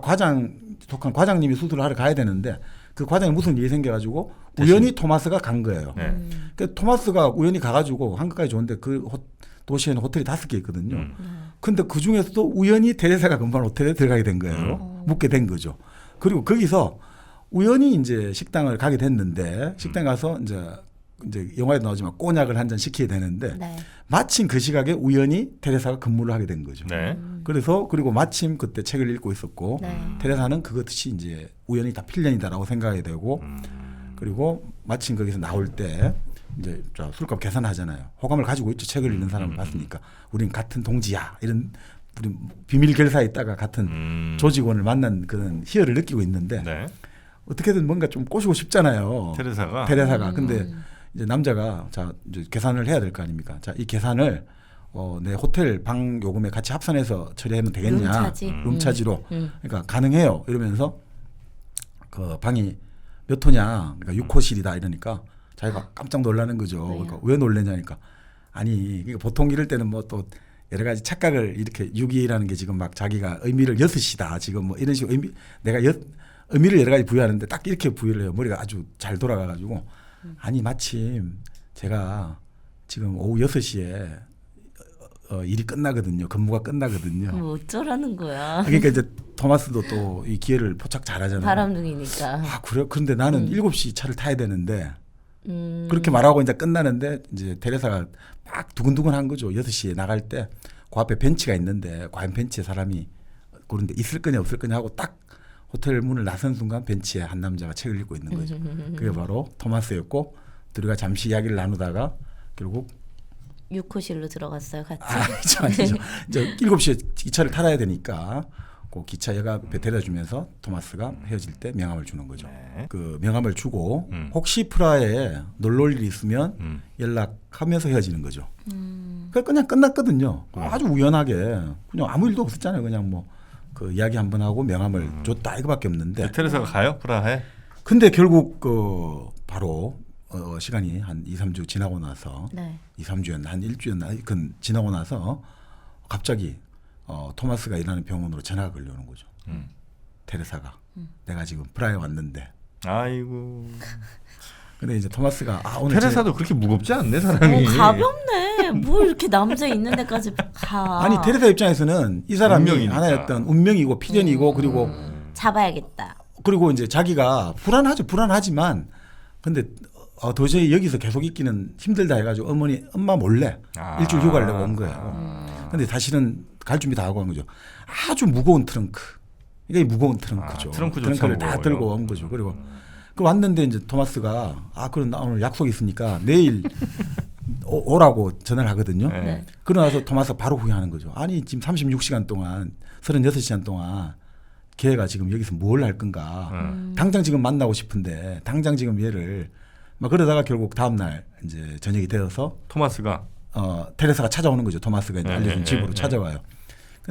속한 과장님이 수술을 하러 가야 되는데 그 과장이 무슨 일이 생겨가지고 우연히 토마스가 간 거예요. 네. 그 토마스가 우연히 가가지고 한국까지 좋은데 그 도시에는 호텔이 5개 있거든요. 근데 그 중에서도 우연히 테레사가 근무한 호텔에 들어가게 된 거예요. 묵게 된 거죠. 그리고 거기서 우연히 이제 식당을 가게 됐는데 식당 가서 이제 영화에 나오지만 꼬냑을 한 잔 시키게 되는데 네. 마침 그 시각에 우연히 테레사가 근무를 하게 된 거죠. 네. 그리고 마침 그때 책을 읽고 있었고 네. 테레사는 그것이 이제 우연히 다 필연이다라고 생각하게 되고 그리고 마침 거기서 나올 때 이제 술값 계산하잖아요. 호감을 가지고 있죠. 책을 읽는 사람을 봤으니까 우린 같은 동지야 이런 우리 비밀 결사에 있다가 같은 조직원을 만난 그런 희열을 느끼고 있는데 네. 어떻게든 뭔가 좀 꼬시고 싶잖아요. 테레사가. 근데 이제 남자가 자 이제 계산을 해야 될 거 아닙니까? 자 이 계산을 내 호텔 방 요금에 같이 합산해서 처리하면 되겠냐? 룸차지. 룸차지로. 그러니까 가능해요. 이러면서 그 방이 몇 호냐? 그러니까 6호실이다 이러니까 자기가 깜짝 놀라는 거죠. 그러니까 왜 놀래냐니까 아니 그러니까 보통 이럴 때는 뭐 또 여러 가지 착각을 이렇게 6이라는 게 지금 막 자기가 의미를 6이다 지금 뭐 이런 식으로 내가 의미를 여러 가지 부여하는데 딱 이렇게 부여를 해요. 머리가 아주 잘 돌아가가지고 아니 마침 제가 지금 오후 6시에 일이 끝나거든요. 근무가 끝나거든요. 뭐 어쩌라는 거야. 그러니까 이제 토마스도 또 이 기회를 포착 잘하잖아요. 바람둥이니까. 아 그래요? 그런데 나는 7시 차를 타야 되는데 그렇게 말하고 이제 끝나는데 이제 테레사가 막 두근두근한 거죠. 6시에 나갈 때 그 앞에 벤치가 있는데 과연 벤치에 사람이 그런데 있을 거냐 없을 거냐 하고 딱 호텔 문을 나선 순간 벤치에 한 남자가 책을 읽고 있는 거죠. 그게 바로 토마스였고 둘이가 잠시 이야기를 나누다가 결국 6호실로 들어갔어요, 같이. 아니죠. 이제 7시에 기차를 타야 되니까 그 기차 여가 데려다 주면서 토마스가 헤어질 때 명함을 주는 거죠. 네. 그 명함을 주고 혹시 프라하에 놀러 올 일이 있으면 연락하면서 헤어지는 거죠. 그냥 끝났거든요. 아주 우연하게 그냥 아무 일도 없었잖아요. 그냥 뭐 그 이야기 한번 하고 명함을 줬다 이거밖에 없는데. 테레사가 가요? 프라하에? 근데 결국 그 바로 시간이 한 2, 3주 지나고 나서 네. 2, 3주였나 한 일주였나 그 지나고 나서 갑자기 토마스가 일하는 병원으로 전화가 걸려오는 거죠. 테레사가 내가 지금 프라하에 왔는데. 아이고. 근데 이제 토마스가 오늘 테레사도 그렇게 무겁지 않네 사람이. 가볍네. 뭐 이렇게 남자 있는 데까지 가. 아니 테레사 입장에서는 이 사람이 운명이니까. 하나의 어떤 운명이고 필연이고 잡아야겠다. 그리고 이제 자기가 불안하지만 근데 도저히 여기서 계속 있기는 힘들다 해가지고 엄마 몰래 일주일 휴가를 내고 온 거예요. 근데 사실은 갈 준비 다 하고 온 거죠. 아주 무거운 트렁크. 이게 무거운 트렁크죠. 트렁크를 다 들고 온 거죠. 그리고 그 왔는데 이제 토마스가 그럼 나 오늘 약속 있으니까 내일 오라고 전화를 하거든요. 네. 그러고 나서 토마스가 바로 후회하는 거죠. 아니 지금 36시간 동안 36시간 동안 걔가 지금 여기서 뭘 할 건가. 당장 지금 만나고 싶은데 당장 지금 얘를 막 그러다가 결국 다음 날 이제 저녁이 되어서 토마스가 테레사가 찾아오는 거죠. 토마스가 이제 알려준 집으로 찾아와요.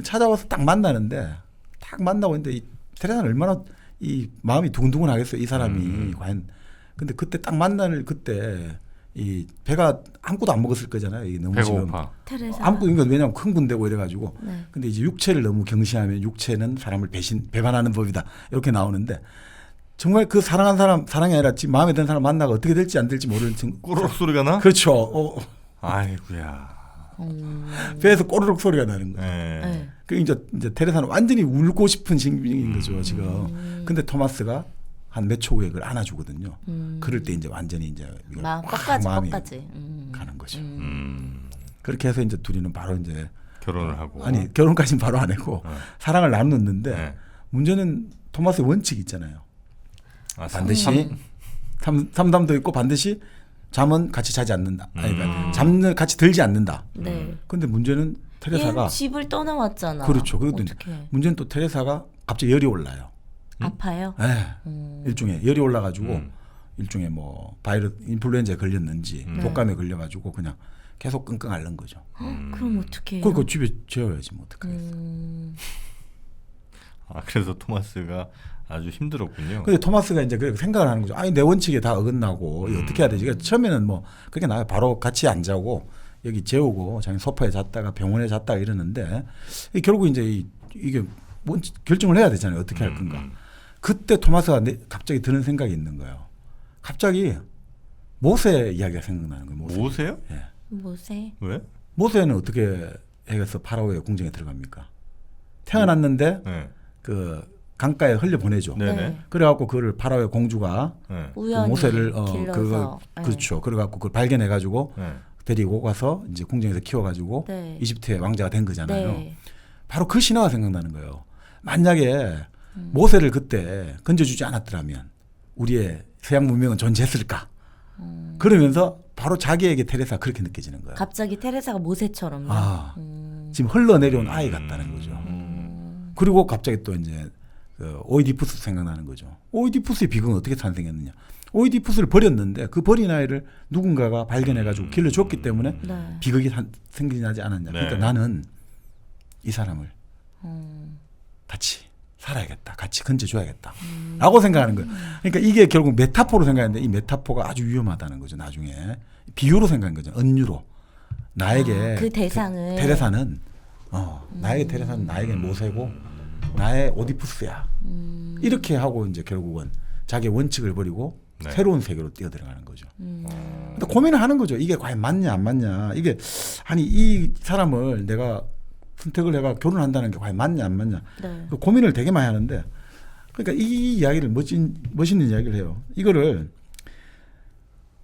찾아와서 딱 만나는데 딱 만나고 있는데 이 테레사는 얼마나 이 마음이 두근두근하겠어요. 이 사람이 과연. 근데 그때 딱 만나는 그때 이 배가 아무것도 안 먹었을 거잖아요. 이 너무 지금 배고파. 테레사. 아무것도 그러니까 왜냐하면 흥분되고 이래가지고. 네. 근데 이제 육체를 너무 경시하면 육체는 사람을 배반하는 법이다. 이렇게 나오는데 정말 그 사랑한 사람 사랑이 아니라 지금 마음에 드는 사람 만나가 어떻게 될지 안 될지 모르는 꾸르륵 소리가 나? 그렇죠. 아이고야. 배에서 꼬르륵 소리가 나는 거예요. 네. 그 이제 테레사는 완전히 울고 싶은 심정인 거죠 지금. 근데 토마스가 한 몇 초 후에 그걸 안아주거든요. 그럴 때 이제 완전히 이제 마음이 가는 거죠. 그렇게 해서 이제 둘이는 바로 이제 결혼을 하고. 아니 결혼까지는 바로 안 했고 사랑을 나눴는데 네. 문제는 토마스의 원칙이 있잖아요. 반드시 삼- 삼담도 있고 반드시 잠은 같이 자지 않는다. 아니, 그러니까 잠은 같이 들지 않는다. 네. 근데 문제는 테레사가 얘는 집을 떠나왔잖아. 그렇죠. 그것도 어떡해. 문제는 또 테레사가 갑자기 열이 올라요. 아파요? 일종의 열이 올라가지고 일종의 뭐 바이러스 인플루엔자에 걸렸는지 독감에 걸려가지고 그냥 계속 끙끙 앓는 거죠. 그럼 어떡해? 그거 집에 재워야지 뭐 어떡하겠어. 그래서 토마스가 아주 힘들었군요. 근데 토마스가 이제 그렇게 생각을 하는 거죠. 아니 내 원칙에 다 어긋나고 이거 어떻게 해야 되지? 그러니까 처음에는 뭐 그렇게 나요. 바로 같이 안 자고 여기 재우고 자기 소파에 잤다가 병원에 잤다가 이러는데 결국 이제 이게 뭐 결정을 해야 되잖아요. 어떻게 할 건가. 그때 토마스가 갑자기 드는 생각이 있는 거예요. 갑자기 모세 이야기가 생각나는 거예요. 모세요? 예. 모세? 왜? 모세는 어떻게 해서 파라오의 궁정에 들어갑니까? 태어났는데 네. 그 강가에 흘려 보내죠. 네네. 그래갖고 그를 파라오의 공주가 네. 그 우연히 모세를 길러서. 그거 그렇죠. 그래갖고 그걸 발견해가지고 네. 데리고 가서 이제 궁정에서 키워가지고 네. 이집트의 왕자가 된 거잖아요. 네. 바로 그 신화가 생각나는 거예요. 만약에 모세를 그때 건져주지 않았더라면 우리의 서양 문명은 존재했을까? 그러면서 바로 자기에게 테레사가 그렇게 느껴지는 거예요. 갑자기 테레사가 모세처럼요. 지금 흘러내려온 아이 같다는 거죠. 그리고 갑자기 또 이제 그 오이디푸스 생각나는 거죠. 오이디푸스의 비극은 어떻게 탄생했느냐? 오이디푸스를 버렸는데 그 버린 아이를 누군가가 발견해가지고 길러줬기 때문에 네. 비극이 생기지 않았냐? 그러니까 네. 나는 이 사람을 같이 살아야겠다. 같이 건져줘야겠다. 라고 생각하는 거예요. 그러니까 이게 결국 메타포로 생각하는데 이 메타포가 아주 위험하다는 거죠. 나중에. 비유로 생각하는 거죠. 은유로. 나에게 그 대상을 테레사는 나에게 테레사는 나에게 모세고 나의 오디푸스야. 이렇게 하고 이제 결국은 자기의 원칙을 버리고 네. 새로운 세계로 뛰어들어가는 거죠. 근데 고민을 하는 거죠. 이게 과연 맞냐 안 맞냐. 이게 아니 이 사람을 내가 선택을 해가 결혼한다는 게 과연 맞냐 안 맞냐. 네. 그 고민을 되게 많이 하는데 그러니까 이 이야기를 멋있는 이야기를 해요. 이거를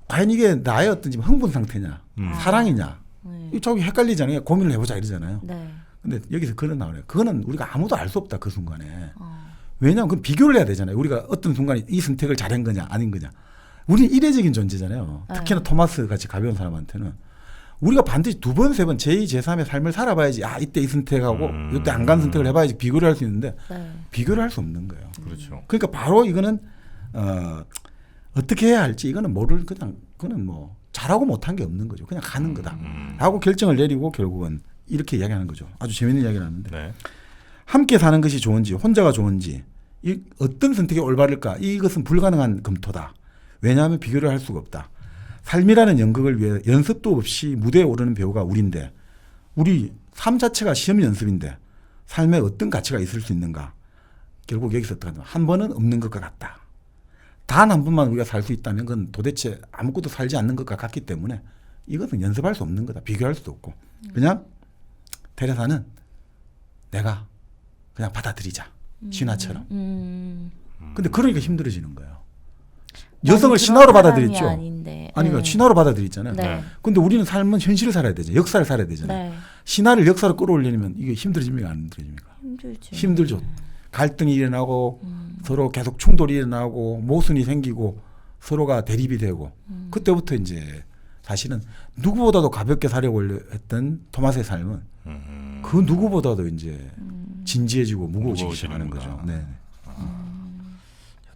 과연 이게 나의 어떤 지금 흥분 상태냐 사랑이냐 네. 이 저기 헷갈리잖아요. 고민을 해보자 이러잖아요. 네. 근데 여기서 그런 나오네요. 그거는 우리가 아무도 알 수 없다 그 순간에. 왜냐하면 그건 비교를 해야 되잖아요. 우리가 어떤 순간에 이 선택을 잘한 거냐 아닌 거냐. 우리는 이례적인 존재잖아요. 특히나 토마스 같이 가벼운 사람한테는 우리가 반드시 두 번, 세 번, 제2, 제3의 삶을 살아봐야지 이때 이 선택하고 이때 안 간 선택을 해봐야지 비교를 할 수 있는데 네. 비교를 할 수 없는 거예요. 그렇죠. 그러니까 바로 이거는 어떻게 해야 할지 이거는 뭐를 그거는 뭐 잘하고 못한 게 없는 거죠. 그냥 가는 거다라고 결정을 내리고 결국은 이렇게 이야기하는 거죠. 아주 재밌는 이야기를 하는데 네. 함께 사는 것이 좋은지 혼자가 좋은지 어떤 선택이 올바를까 이것은 불가능한 검토다. 왜냐하면 비교를 할 수가 없다. 삶이라는 연극을 위해 연습도 없이 무대에 오르는 배우가 우리인데 우리 삶 자체가 시험 연습인데 삶에 어떤 가치가 있을 수 있는가. 결국 여기서 어떻게 하냐. 한 번은 없는 것과 같다. 단 한 번만 우리가 살 수 있다면 그건 도대체 아무것도 살지 않는 것과 같기 때문에 이것은 연습할 수 없는 거다. 비교할 수도 없고. 그냥 테레사는 내가 그냥 받아들이자. 신화처럼. 근데 그러니까 힘들어지는 거예요. 여성을 신화로 받아들였죠. 아닌데. 아니, 그러니까 신화로 받아들였잖아요. 네. 근데 우리는 삶은 현실을 살아야 되잖아요. 역사를 살아야 되잖아요. 네. 신화를 역사로 끌어올리려면 이게 힘들어집니까? 안 힘들어집니까? 힘들죠. 힘들죠. 갈등이 일어나고 서로 계속 충돌이 일어나고 모순이 생기고 서로가 대립이 되고 그때부터 이제 사실은 누구보다도 가볍게 살려고 했던 토마스의 삶은 그 누구보다도 이제 진지해지고 무거워지기 시작하는 거죠. 네.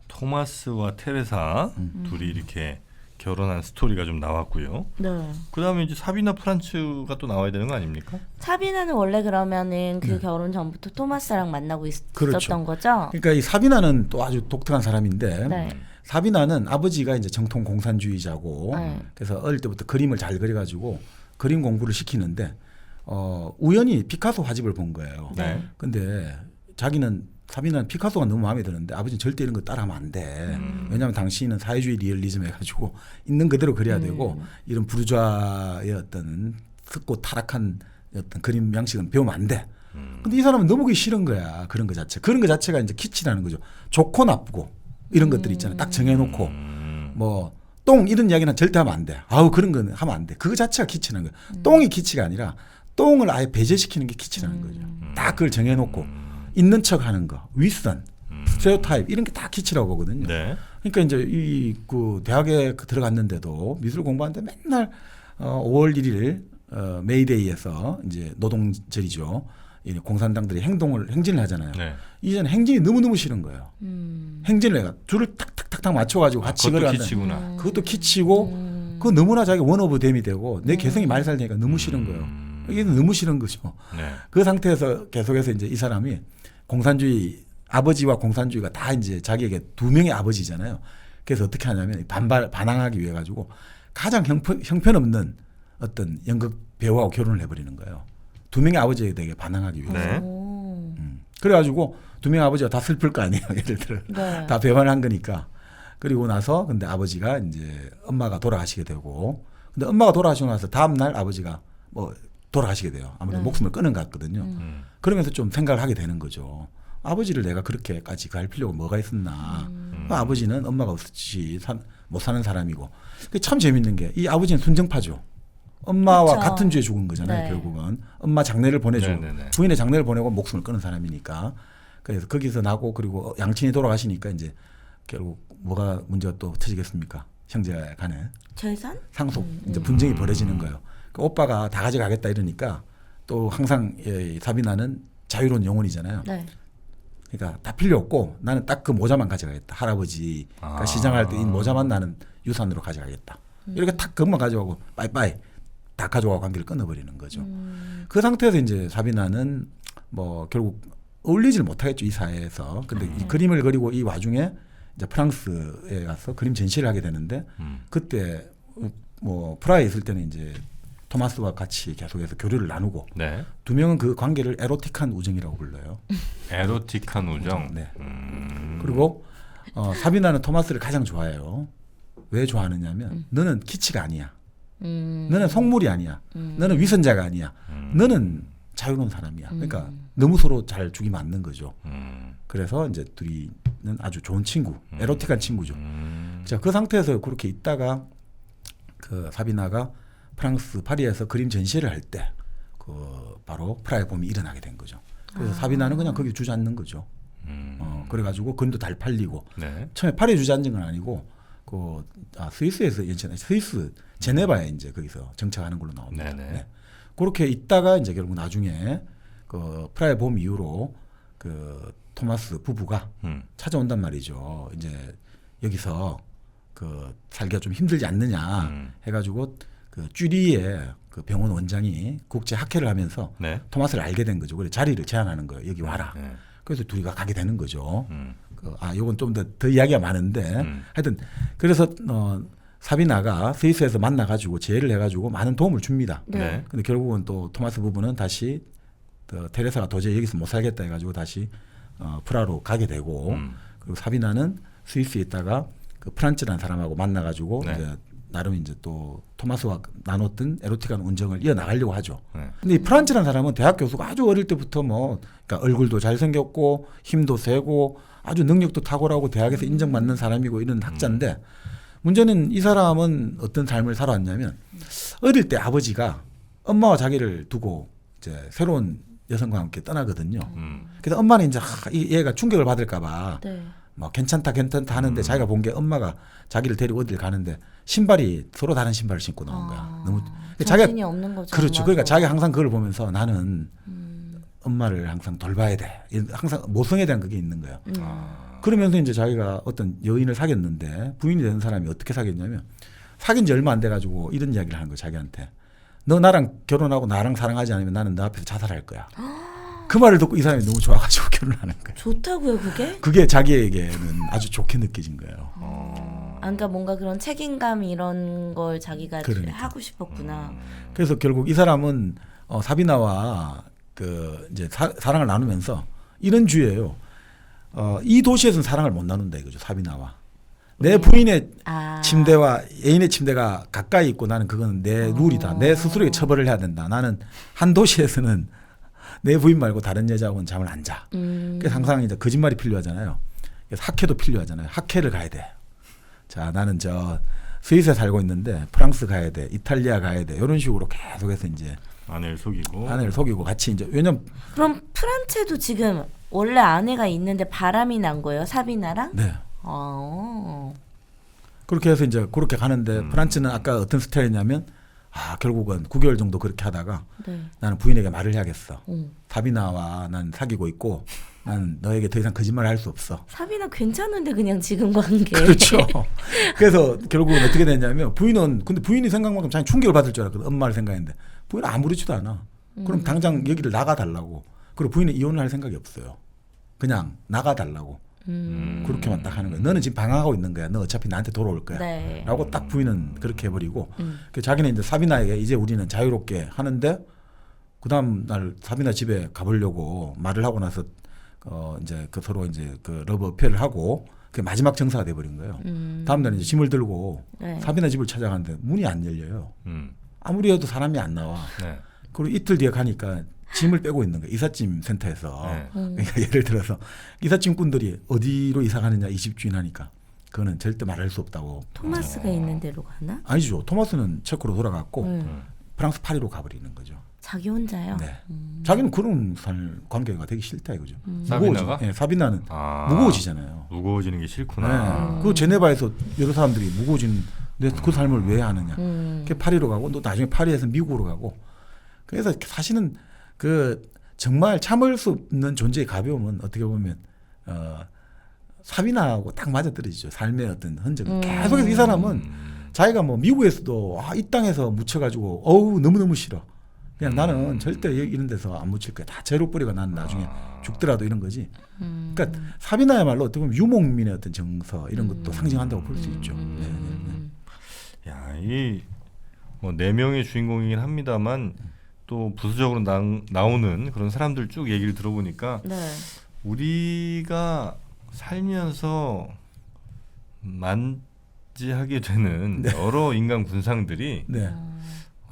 토마스와 테레사 둘이 이렇게 결혼한 스토리가 좀 나왔고요. 네. 그다음에 이제 사비나 프란츠가 또 나와야 되는 거 아닙니까? 사비나는 원래 그러면은 그 결혼 전부터 토마스랑 만나고 있었던 그렇죠. 거죠? 그러니까 이 사비나는 또 아주 독특한 사람인데 네. 사비나는 아버지가 이제 정통 공산주의자고 그래서 어릴 때부터 그림을 잘 그려가지고 그림 공부를 시키는데 우연히 피카소 화집을 본 거예요. 네. 근데 사비나는 피카소가 너무 마음에 드는데 아버지는 절대 이런 거 따라하면 안 돼. 왜냐하면 당신은 사회주의 리얼리즘 해가지고 있는 그대로 그려야 되고 이런 부르주아의 어떤 썩고 타락한 어떤 그림 양식은 배우면 안 돼. 근데 이 사람은 너무 그게 싫은 거야. 그런 거 자체. 그런 거 자체가 이제 kitsch라는 거죠. 좋고 나쁘고 이런 것들이 있잖아요. 딱 정해놓고 뭐 똥 이런 이야기는 절대 하면 안 돼. 아우 그런 거는 하면 안 돼. 그거 자체가 kitsch라는 거예요. 똥이 kitsch가 아니라 똥을 아예 배제시키는 게 kitsch라는 거죠. 딱 그걸 정해놓고 있는 척하는 거, 윗선, 스테레오타입 이런 게 다 kitsch라고 보거든요. 네. 그러니까 이제 그 대학에 들어갔는데도 미술 공부하는데 맨날 5월 1일 메이데이에서 이제 노동절이죠. 이 공산당들이 행진을 하잖아요. 네. 이제는 행진이 너무너무 싫은 거예요. 행진을 해가 줄을 탁탁탁탁 맞춰가지고 같이 그것도 걸어간다. 키치구나. 그것도 키치고 그거 너무나 자기 원오브 댐이 되고 내 개성이 많이 살니까 너무 싫은 거예요. 이게 너무 싫은 거죠. 네. 그 상태에서 계속해서 이제 이 사람이 공산주의 아버지와 공산주의가 다 이제 자기에게 두 명의 아버지잖아요. 그래서 어떻게 하냐면 반항하기 위해 가지고 가장 형편없는 어떤 연극 배우하고 결혼을 해버리는 거예요. 두 명의 아버지에게 반항하기 위해서. 네. 그래가지고 두 명의 아버지가 다 슬플 거 아니에요. 예를 들어 네. 다 배반한 거니까. 그리고 나서 근데 아버지가 이제 엄마가 돌아가시게 되고, 근데 엄마가 돌아가시고 나서 다음 날 아버지가 뭐 돌아가시게 돼요. 아무래도 목숨을 끊은 것 같거든요. 그러면서 좀 생각을 하게 되는 거죠. 아버지를 내가 그렇게까지 갈 필요가 뭐가 있었나. 아버지는 엄마가 없이 못 사는 사람이고. 참 재밌는 게 이 아버지는 순정파죠. 엄마와 그쵸. 같은 주에 죽은 거잖아요. 네. 결국은 엄마 장례를 보내주고 네네네. 부인의 장례를 보내고 목숨을 끊은 사람이니까. 그래서 거기서 나고 그리고 양친이 돌아가시니까 이제 결국 뭐가 문제가 또 터지겠습니까? 형제 간에 재산? 상속 이제 분쟁이 벌어지는 거예요. 그 오빠가 다 가져가겠다 이러니까 또 항상 사비나는 자유로운 영혼이잖아요. 네. 그러니까 다 필요 없고 나는 딱 그 모자만 가져가겠다. 할아버지가 시장할 때 이 모자만 나는 유산으로 가져가겠다. 이렇게 탁 그것만 가져가고 빠이빠이 다 가져가고 관계를 끊어버리는 거죠. 그 상태에서 이제 사비나는 뭐 결국 어울리질 못하겠죠 이 사회에서. 근데 이 그림을 그리고 이 와중에 이제 프랑스에 가서 그림 전시를 하게 되는데 그때 뭐 프라하에 있을 때는 이제 토마스와 같이 계속해서 교류를 나누고 네. 두 명은 그 관계를 에로틱한 우정이라고 불러요. 에로틱한 우정. 네. 그리고 사비나는 토마스를 가장 좋아해요. 왜 좋아하느냐면 너는 키치가 아니야. 너는 속물이 아니야. 너는 위선자가 아니야. 너는 자유로운 사람이야. 그러니까 너무 서로 잘 죽이 맞는 거죠. 그래서 이제 둘이는 아주 좋은 친구, 에로틱한 친구죠. 자, 그 상태에서 그렇게 있다가 그 사비나가 프랑스 파리에서 그림 전시를 할 때 그 바로 프라하의 봄이 일어나게 된 거죠. 그래서 사비나는 그냥 거기 주저앉는 거죠. 그래가지고 그림도 잘 팔리고 네. 처음에 파리에 주저앉은 건 아니고 스위스에서 스위스 제네바에 이제 거기서 정착하는 걸로 나옵니다. 네네. 네. 그렇게 있다가 이제 결국 나중에 그 프라하의 봄 이후로 그 토마스 부부가 찾아온단 말이죠. 이제 여기서 그 살기가 좀 힘들지 않느냐 해가지고 그 쭈리의 그 병원 원장이 국제 학회를 하면서 네. 토마스를 알게 된 거죠. 그래 자리를 제안하는 거예요. 여기 와라. 네. 그래서 둘이가 가게 되는 거죠. 요건 좀 더 이야기가 많은데 하여튼 그래서 사비나가 스위스에서 만나가지고 제의를 해가지고 많은 도움을 줍니다. 네. 근데 결국은 또 토마스 부부는 다시 테레사가 도저히 여기서 못 살겠다 해가지고 다시 프라하로 가게 되고 그리고 사비나는 스위스에 있다가 그 프란츠라는 사람하고 만나가지고 네. 이제 나름 이제 또 토마스와 나눴던 에로틱한 운정을 이어나가려고 하죠. 네. 근데 이 프란츠라는 사람은 대학 교수가 아주 어릴 때부터 뭐 그러니까 얼굴도 잘생겼고 힘도 세고 아주 능력도 탁월하고 대학에서 인정받는 사람이고 이런 학자인데 문제는 이 사람은 어떤 삶을 살아왔냐면 어릴 때 아버지가 엄마와 자기를 두고 이제 새로운 여성과 함께 떠나거든요. 그래서 엄마는 이제 이 얘가 충격을 받을까봐 네. 뭐 괜찮다 하는데 자기가 본 게 엄마가 자기를 데리고 어딜 가는데 신발이 서로 다른 신발을 신고 나온 거야. 너무 정신이 없는 거죠. 그렇죠. 엄마도. 그러니까 자기가 항상 그걸 보면서 나는 엄마를 항상 돌봐야 돼. 항상 모성에 대한 그게 있는 거예요. 그러면서 이제 자기가 어떤 여인을 사귀었는데 부인이 되는 사람이 어떻게 사귀었냐면 사귄 지 얼마 안 돼가지고 이런 이야기를 하는 거예요. 자기한테. 너 나랑 결혼하고 나랑 사랑하지 않으면 나는 너 앞에서 자살할 거야. 그 말을 듣고 이 사람이 너무 좋아가지고 결혼하는 거예요. 좋다고요, 그게? 그게 자기에게는 아주 좋게 느껴진 거예요. 그러니까 뭔가 그런 책임감 이런 걸 자기가 그러니까. 하고 싶었구나. 그래서 결국 이 사람은 사비나와 그 이제 사랑을 나누면서 이런 주의예요. 이 도시에서는 사랑을 못 나눈다 이거죠. 사비나와 내 부인의 침대와 애인의 침대가 가까이 있고 나는 그건 내 룰이다. 내 스스로에게 처벌을 해야 된다. 나는 한 도시에서는 내 부인 말고 다른 여자하고는 잠을 안 자. 그래서 항상 이제 거짓말이 필요하잖아요. 그래서 학회도 필요하잖아요. 학회를 가야 돼. 자, 나는 저 스위스에 살고 있는데 프랑스 가야 돼. 이탈리아 가야 돼. 이런 식으로 계속해서 이제 아내를 속이고 같이 이제 왜냐면 그럼 프란체도 지금 원래 아내가 있는데 바람이 난 거예요, 사비나랑? 네. 그렇게 해서 이제 그렇게 가는데 프란츠는 아까 어떤 스타일이냐면 결국은 9개월 정도 그렇게 하다가 네. 나는 부인에게 말을 해야겠어. 사비나와 난 사귀고 있고 난 너에게 더 이상 거짓말을 할 수 없어. 사비나 괜찮은데 그냥 지금 관계. 그렇죠. 그래서 결국은 어떻게 됐냐면 근데 부인이 생각만큼 자기 충격을 받을 줄 알았거든. 엄마를 생각했는데 부인은 아무렇지도 않아. 그럼 당장 여기를 나가달라고. 그리고 부인은 이혼을 할 생각이 없어요. 그냥 나가달라고. 그렇게만 딱 하는 거야. 너는 지금 방황하고 있는 거야. 너 어차피 나한테 돌아올 거야. 네. 라고 딱 부인은 그렇게 해버리고 그래서 자기는 이제 사비나에게 이제 우리는 자유롭게 하는데 그 다음 날 사비나 집에 가보려고 말을 하고 나서 이제 그 서로 이제 그 러브 어필을 하고 그게 마지막 정사가 돼버린 거예요. 다음 날 이제 짐을 들고 네. 사비나 집을 찾아가는데 문이 안 열려요. 아무리 해도 사람이 안 나와. 네. 그리고 이틀 뒤에 가니까 짐을 빼고 있는 거예요. 이삿짐 센터에서. 네. 그러니까 예를 들어서 이삿짐꾼들이 어디로 이사 가느냐 이 집 주인 하니까 그거는 절대 말할 수 없다고. 토마스가 있는 데로 가나? 아니죠. 토마스는 체코로 돌아갔고 프랑스 파리로 가버리는 거죠. 자기 혼자요? 네. 자기는 그런 관계가 되기 싫다 이거죠. 사비나가? 네, 사비나는 무거워지잖아요. 무거워지는 게 싫구나. 네. 그 제네바에서 여러 사람들이 무거워진 그 삶을 왜 하느냐. 그 파리로 가고 또 나중에 파리에서 미국으로 가고. 그래서 사실은 그 정말 참을 수 없는 존재의 가벼움은 어떻게 보면 사비나하고 딱 맞아떨어지죠. 삶의 어떤 흔적은 계속해서 이 사람은 자기가 뭐 미국에서도 이 땅에서 묻혀가지고 어우 너무너무 싫어. 그냥 나는 절대 이런 데서 안 묻힐 거야. 다 제로 뿌리가 난 나중에 죽더라도 이런 거지. 그러니까 사비나야말로 어떻게 보면 유목민의 어떤 정서 이런 것도 상징한다고 볼 수 있죠. 야, 이 뭐 4명의 주인공이긴 합니다만 또 부수적으로 나오는 그런 사람들 쭉 얘기를 들어보니까 네. 우리가 살면서 만지하게 되는 여러 인간 군상들이 네.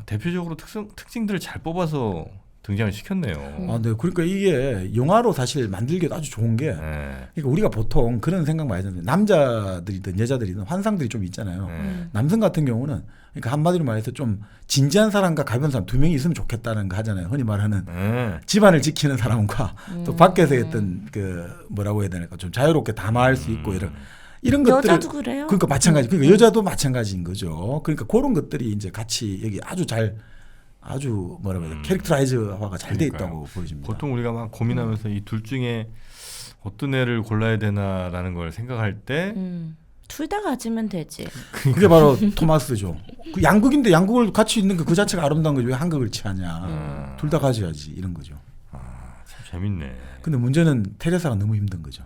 대표적으로 특징들을 잘 뽑아서 등장을 시켰네요. 네. 그러니까 이게 영화로 사실 만들기도 아주 좋은 게 그러니까 우리가 보통 그런 생각 많이 하잖아요. 남자들이든 여자들이든 환상들이 좀 있잖아요. 남성 같은 경우는 그러니까 한마디로 말해서 좀 진지한 사람과 가벼운 사람 2명이 있으면 좋겠다는 거 하잖아요. 흔히 말하는 집안을 지키는 사람과 또 밖에서 어떤 그 뭐라고 해야 되나 좀 자유롭게 담화할 수 있고 이런 것들 여자도 그래요? 그러니까 마찬가지. 그러니까 여자도 마찬가지인 거죠. 그러니까 그런 것들이 이제 같이 여기 아주 뭐라고 해야 돼 캐릭터라이즈화가 잘 돼 있다고 보여집니다. 보통 우리가 막 고민하면서 이 둘 중에 어떤 애를 골라야 되나라는 걸 생각할 때 둘 다 가지면 되지. 그게 바로 토마스죠. 그 양극인데 양극을 같이 있는 그 자체가 아름다운 거지 왜 한극을 취하냐. 둘 다 가져야지 이런 거죠. 참 재밌네. 근데 문제는 테레사가 너무 힘든 거죠.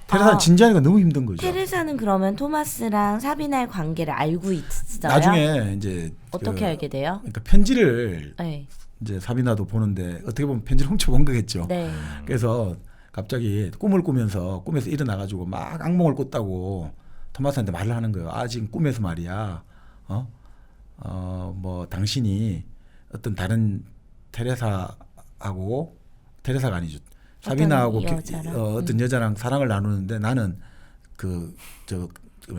테레사는 진지하니까 너무 힘든 거죠. 테레사는 그러면 토마스랑 사비나의 관계를 알고 있어요? 나중에 이제 어떻게 알게 돼요? 그러니까 편지를 네. 이제 사비나도 보는데 어떻게 보면 편지를 훔쳐본 거겠죠. 네. 그래서 갑자기 꿈을 꾸면서 꿈에서 일어나가지고 막 악몽을 꿨다고 토마스한테 말을 하는 거예요. 지금 꿈에서 말이야. 뭐 당신이 어떤 다른 테레사가 아니죠. 사비나하고 어떤 여자랑 사랑을 나누는데 나는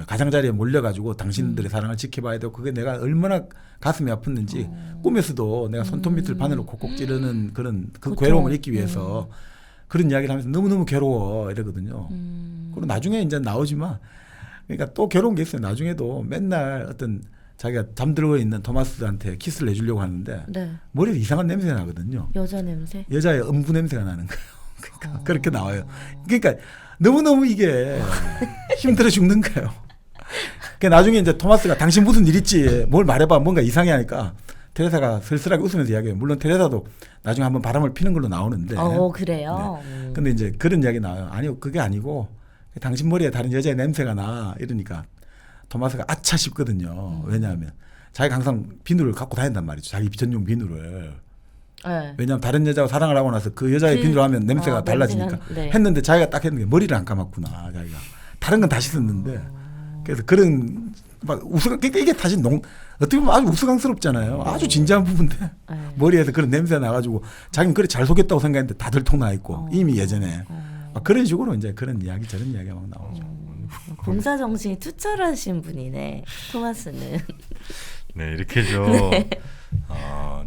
가장자리에 몰려가지고 당신들의 사랑을 지켜봐야 되고 그게 내가 얼마나 가슴이 아팠는지 꿈에서도 내가 손톱 밑을 바늘로 콕콕 찌르는 그런 그 고통. 괴로움을 잊기 위해서 그런 이야기를 하면서 너무너무 괴로워 이러거든요. 그리고 나중에 이제 나오지만 그러니까 또 괴로운 게 있어요. 나중에도 맨날 어떤 자기가 잠들고 있는 토마스한테 키스를 해주려고 하는데 네. 머리에서 이상한 냄새가 나거든요. 여자 냄새. 여자의 음부 냄새가 나는 거예요. 그러니까 그렇게 나와요. 그러니까 너무너무 이게 힘들어 죽는 거예요. 그러니까 나중에 이제 토마스가 당신 무슨 일 있지? 뭘 말해봐. 뭔가 이상해 하니까 테레사가 쓸쓸하게 웃으면서 이야기해요. 물론 테레사도 나중에 한번 바람을 피는 걸로 나오는데. 그래요? 네. 근데 이제 그런 이야기 나와요. 아니요, 그게 아니고 당신 머리에 다른 여자의 냄새가 나. 이러니까 토마스가 아차 싶거든요. 왜냐하면 자기가 항상 비누를 갖고 다닌단 말이죠. 자기 전용 비누를. 네. 왜냐하면 다른 여자와 사랑을 하고 나서 그 여자의 비누를 하면 냄새가 달라지니까 네. 했는데 자기가 딱 했는 게 머리를 안 감았구나. 자기가 다른 건 다시 썼는데 그래서 그런 막 이게 다시 어떻게 보면 아주 우스꽝스럽잖아요. 아주 진지한 부분인데 머리에서 그런 냄새가 나가지고 자기는 그래 잘 속였다고 생각했는데 다들 통나 있고 이미 예전에 막 그런 식으로 이제 그런 이야기 저런 이야기가 막 나오죠. 봉사 정신이 투철하신 분이네. 토마스는. 네, 이렇게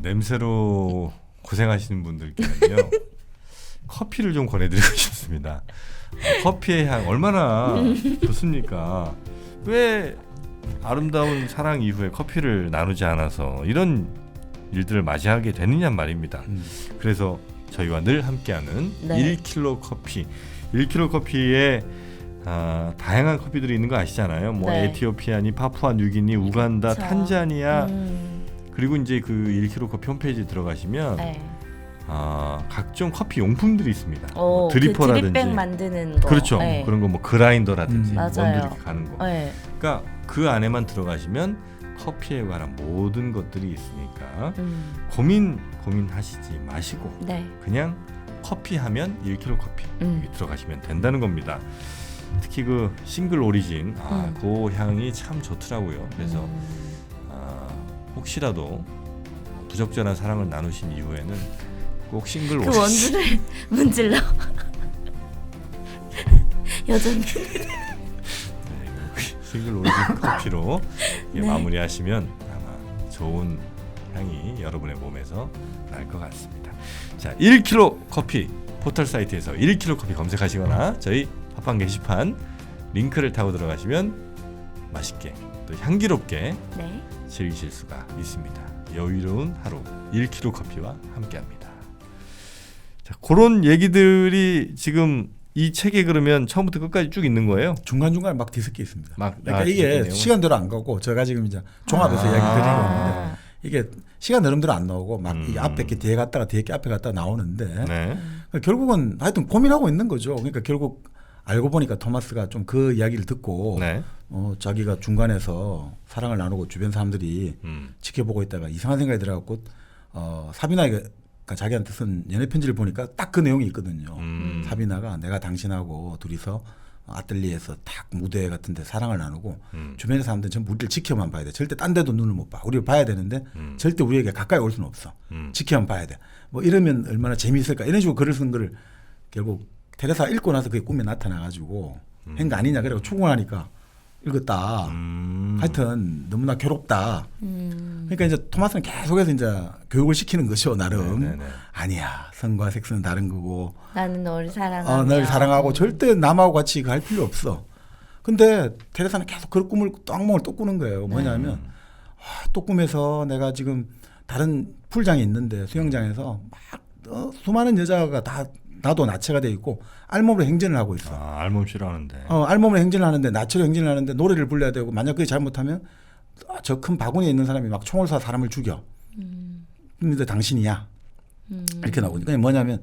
냄새로 고생하시는 분들께는요 커피를 좀 권해드리고 싶습니다. 커피의 향 얼마나 좋습니까? 왜 아름다운 사랑 이후에 커피를 나누지 않아서 이런 일들을 맞이하게 되느냐 말입니다. 그래서 저희와 늘 함께하는 네. 1kg 커피. 1kg 커피에 다양한 커피들이 있는 거 아시잖아요. 뭐 네. 에티오피아니, 파푸아 뉴기니, 우간다, 그쵸. 탄자니아. 그리고 이제 그 1kg 커피 홈페이지 들어가시면 네. 각종 커피 용품들이 있습니다. 그 드리퍼라든지, 드립백 만드는 거. 그렇죠. 네. 그런 거 뭐 그라인더라든지 맞아요. 원두리 가는 거. 네. 그러니까 그 안에만 들어가시면 커피에 관한 모든 것들이 있으니까 고민하시지 마시고 네. 그냥 커피 하면 1kg 커피 여기 들어가시면 된다는 겁니다. 특히 그 싱글 오리진 그 향이 참 좋더라고요. 그래서 혹시라도 부적절한 사랑을 나누신 이후에는 꼭 싱글 그 오리진 원두를 문질러. 여전히. 싱글 오리진 커피로 네. 마무리하시면 아마 좋은 향이 여러분의 몸에서 날 것 같습니다. 자, 1kg 커피 포털 사이트에서 1kg 커피 검색하시거나 저희 팟빵 게시판 링크를 타고 들어가시면 맛있게 또 향기롭게 네. 즐기실 수가 있습니다. 여유로운 하루 1kg 커피와 함께합니다. 자, 그런 얘기들이 지금 이 책에 그러면 처음부터 끝까지 쭉 있는 거예요? 중간중간에 막 뒤섞여 있습니다. 그러니까 뒤섞이네요. 이게 시간대로 안 가고 제가 지금 이제 종합해서 이야기 드리고 있는데 이게 시간 흐름대로 안 나오고 막 이게 앞에 게 뒤에 갔다가 뒤에 게 앞에 갔다가 나오는데 네. 그러니까 결국은 하여튼 고민하고 있는 거죠. 그러니까 결국 알고 보니까 토마스가 좀 그 이야기를 듣고 네. 자기가 중간에서 사랑을 나누고 주변 사람들이 지켜보고 있다가 이상한 생각이 들어갖고 사비나가 자기한테 쓴 연애 편지를 보니까 딱 그 내용이 있거든요. 사비나가 내가 당신하고 둘이서 아틀리에에서 딱 무대 같은 데 사랑을 나누고 주변의 사람들은 전부 우리를 지켜만 봐야 돼. 절대 딴 데도 눈을 못 봐. 우리를 봐야 되는데 절대 우리에게 가까이 올 수는 없어. 지켜만 봐야 돼. 뭐 이러면 얼마나 재미있을까. 이런 식으로 글을 쓴 거를 결국 테레사 읽고 나서 그게 꿈에 나타나가지고 한 거 아니냐. 그래서 추궁하니까 읽었다. 하여튼 너무나 괴롭다. 그러니까 이제 토마스는 계속해서 이제 교육을 시키는 것이요. 나름. 네네네. 아니야. 성과 섹스는 다른 거고. 나는 너를 사랑하며. 널 사랑하고 절대 남하고 같이 할 필요 없어. 근데 테레사는 계속 그 꿈을 또 악몽을 또 꾸는 거예요. 뭐냐면 또 꿈에서 내가 지금 다른 풀장에 있는데 수영장에서 막 수많은 여자가 다 나도 나체가 돼 있고 알몸으로 행진을 하고 있어. 알몸 싫어하는데. 알몸으로 행진을 하는데 나체로 행진을 하는데 노래를 불러야 되고 만약 그게 잘못하면 저 큰 바구니에 있는 사람이 막 총을 쏴 사람을 죽여. 근데 당신이야. 이렇게 나오니까 그러니까 뭐냐면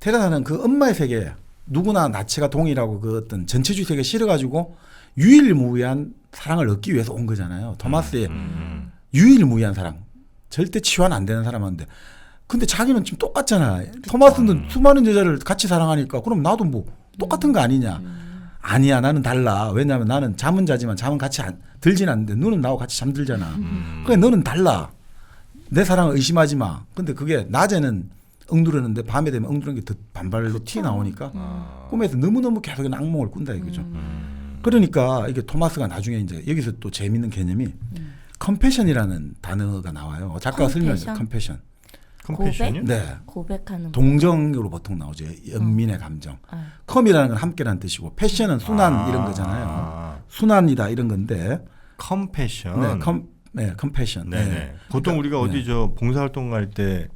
테레사는 그 엄마의 세계 누구나 나체가 동일하고 그 어떤 전체주의 세계에 실어가지고 유일무이한 사랑을 얻기 위해서 온 거잖아요. 토마스의 유일무이한 사랑. 절대 치환 안 되는 사람한테. 근데 자기는 지금 똑같잖아. 토마스는 수많은 여자를 같이 사랑하니까 그럼 나도 뭐 똑같은 거 아니냐. 아니야 나는 달라. 왜냐하면 나는 잠은 자지만 잠은 같이 들진 않는데 너는 나하고 같이 잠들잖아. 그러니까 너는 달라. 내 사랑을 의심하지 마. 근데 그게 낮에는 엉두르는데 밤에 되면 엉두르는 게 더 반발로 튀어나오니까 꿈에서 너무너무 계속 악몽을 꾼다 이거죠. 그러니까 이게 토마스가 나중에 이제 여기서 또 재밌는 개념이 컴패션이라는 단어가 나와요. 작가가 설명해요. 컴패션. 컴패션이요? 네. 고백하는 동정으로 보통 나오죠. 연민의 감정. 컴이라는 건 함께라는 뜻이고 패션은 순환 이런 거잖아요. 순환이다 이런 건데 컴패션. 컴패션. 네네. 네. 보통 우리가 어디 저 봉사활동 갈 때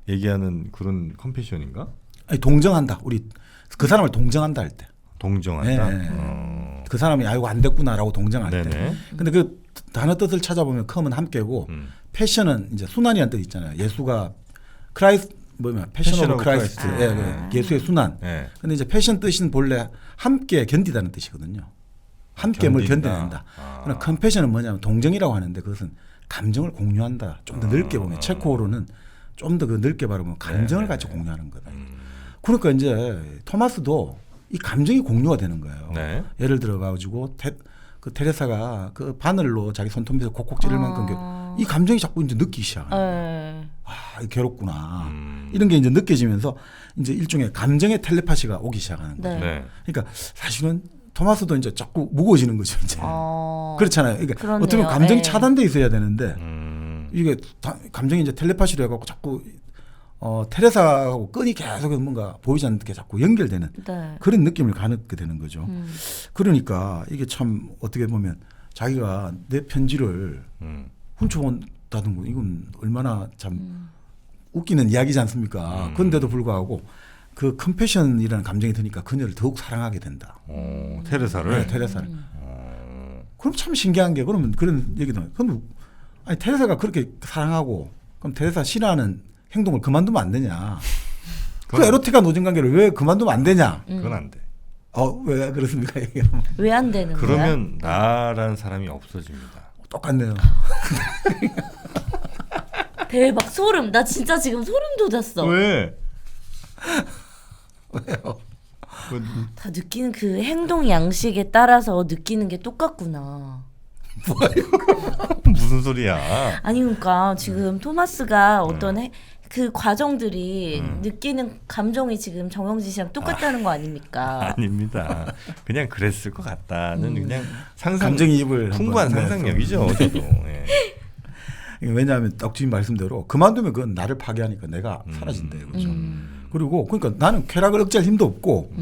얘기하는 그런 컴패션인가? 아니, 동정한다. 우리 그 사람을 동정한다 할 때. 동정한다. 네. 그 사람이 아이고 안 됐구나라고 동정할 네네. 때. 근데 그 단어 뜻을 찾아보면 컴은 함께고 패션은 이제 순환이라는 뜻 있잖아요. 예수가 크라이스트 뭐냐 패션 오브 크라이스트. 예수의 순환. 네. 근데 이제 패션 뜻은 본래 함께 견디다는 뜻이거든요. 함께 뭘 견뎌낸다. 그러나 컴패션은 뭐냐면 동정이라고 하는데 그것은 감정을 공유한다. 좀 더 넓게 보면 체코어로는 좀 더 그 넓게 바라보면 감정을 같이 공유하는 거다. 그러니까 이제 토마스도 이 감정이 공유가 되는 거예요. 네. 예를 들어 가지고 그 테레사가 그 바늘로 자기 손톱에서 콕콕 찌를 만큼 이 감정이 자꾸 이제 느끼기 시작하는 거예요. 괴롭구나. 이런 게 이제 느껴지면서 이제 일종의 감정의 텔레파시가 오기 시작하는 거죠. 네. 그러니까 사실은 토마스도 이제 자꾸 무거워지는 거죠. 이제 그렇잖아요. 그러니까 그렇네요. 어떻게 보면 감정이 네. 차단돼 있어야 되는데 이게 감정이 이제 텔레파시로 해갖고 자꾸 테레사하고 끈이 계속 뭔가 보이지 않게 자꾸 연결되는 네. 그런 느낌을 갖게 되는 거죠. 그러니까 이게 참 어떻게 보면 자기가 내 편지를 훔쳐본다는 거 이건 얼마나 참 웃기는 이야기지 않습니까? 그런데도 불구하고 그 컴패션이라는 감정이 드니까 그녀를 더욱 사랑하게 된다. 테레사를. 네, 테레사를. 그럼 참 신기한 게 그러면 그런 얘기도 그럼 아니 테레사가 그렇게 사랑하고 그럼 테레사 싫어하는 행동을 그만두면 안 되냐? 그 에로틱한 우정 관계를 왜 그만두면 안 되냐? 그건 안 돼. 왜 그렇습니까? 왜 안 되는 거야? 그러면 나라는 사람이 없어집니다. 똑같네요. 대박 소름. 나 진짜 지금 소름 돋았어. 왜? 왜요? 다 느끼는 그 행동 양식에 따라서 느끼는 게 똑같구나. 무슨 소리야? 아니 그러니까 지금 토마스가 어떤 그 과정들이 느끼는 감정이 지금 정영진 씨랑 똑같다는 거 아닙니까? 아닙니다. 그냥 그랬을 것 같다는 그냥 상상 감정이입을 풍부한 한번, 상상력이죠. 저도. 예. 왜냐하면 딱 주인 말씀대로 그만두면 그건 나를 파괴하니까 내가 사라진대요. 그렇죠? 그리고 그러니까 나는 쾌락을 억제할 힘도 없고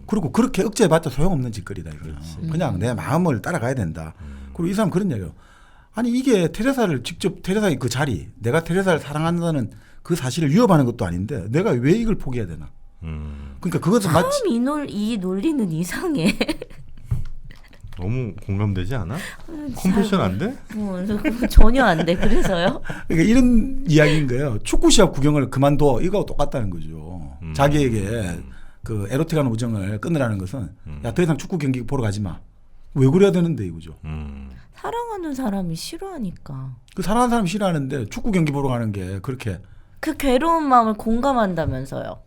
그리고 그렇게 억제해봤자 소용없는 짓거리다 이거는. 그냥 내 마음을 따라가야 된다. 그리고 이 사람 그런 얘기예요. 아니 이게 테레사를 직접 테레사의 그 자리 내가 테레사를 사랑한다는 그 사실을 위협하는 것도 아닌데 내가 왜 이걸 포기해야 되나. 그러니까 그것은 마치 이 논리는 이상해. 너무 공감되지 않아? 컴패션 안 돼? 전혀 안 돼. 그래서요? 그러니까 이런 이야기인 거예요. 축구 시합 구경을 그만둬 이거하고 똑같다는 거죠. 자기에게 그 에로틱한 우정을 끊으라는 것은 야 더 이상 축구 경기 보러 가지 마. 왜 그래야 되는데 이거죠. 사랑하는 사람이 싫어하니까. 그 사랑하는 사람 싫어하는데 축구 경기 보러 가는 게 그렇게 그 괴로운 마음을 공감한다면서요.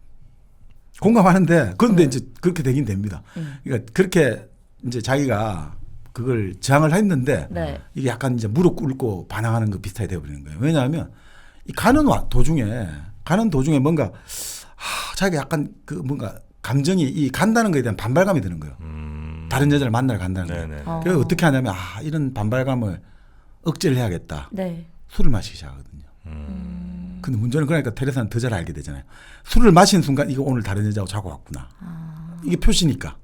공감하는데 그런데 이제 그렇게 되긴 됩니다. 그러니까 그렇게 이제 자기가 그걸 저항을 했는데 네. 이게 약간 이제 무릎 꿇고 반항하는 거 비슷하게 되어버리는 거예요. 왜냐하면 이 가는 도중에 뭔가 자기가 약간 그 뭔가 감정이 이 간다는 거에 대한 반발감이 드는 거예요. 다른 여자를 만나러 간다는 거예요. 그래서 어떻게 하냐면 이런 반발감을 억제를 해야겠다. 네. 술을 마시기 시작하거든요. 근데 문제는 그러니까 테레사는 더 잘 알게 되잖아요. 술을 마신 순간 이거 오늘 다른 여자하고 자고 왔구나. 이게 표시니까.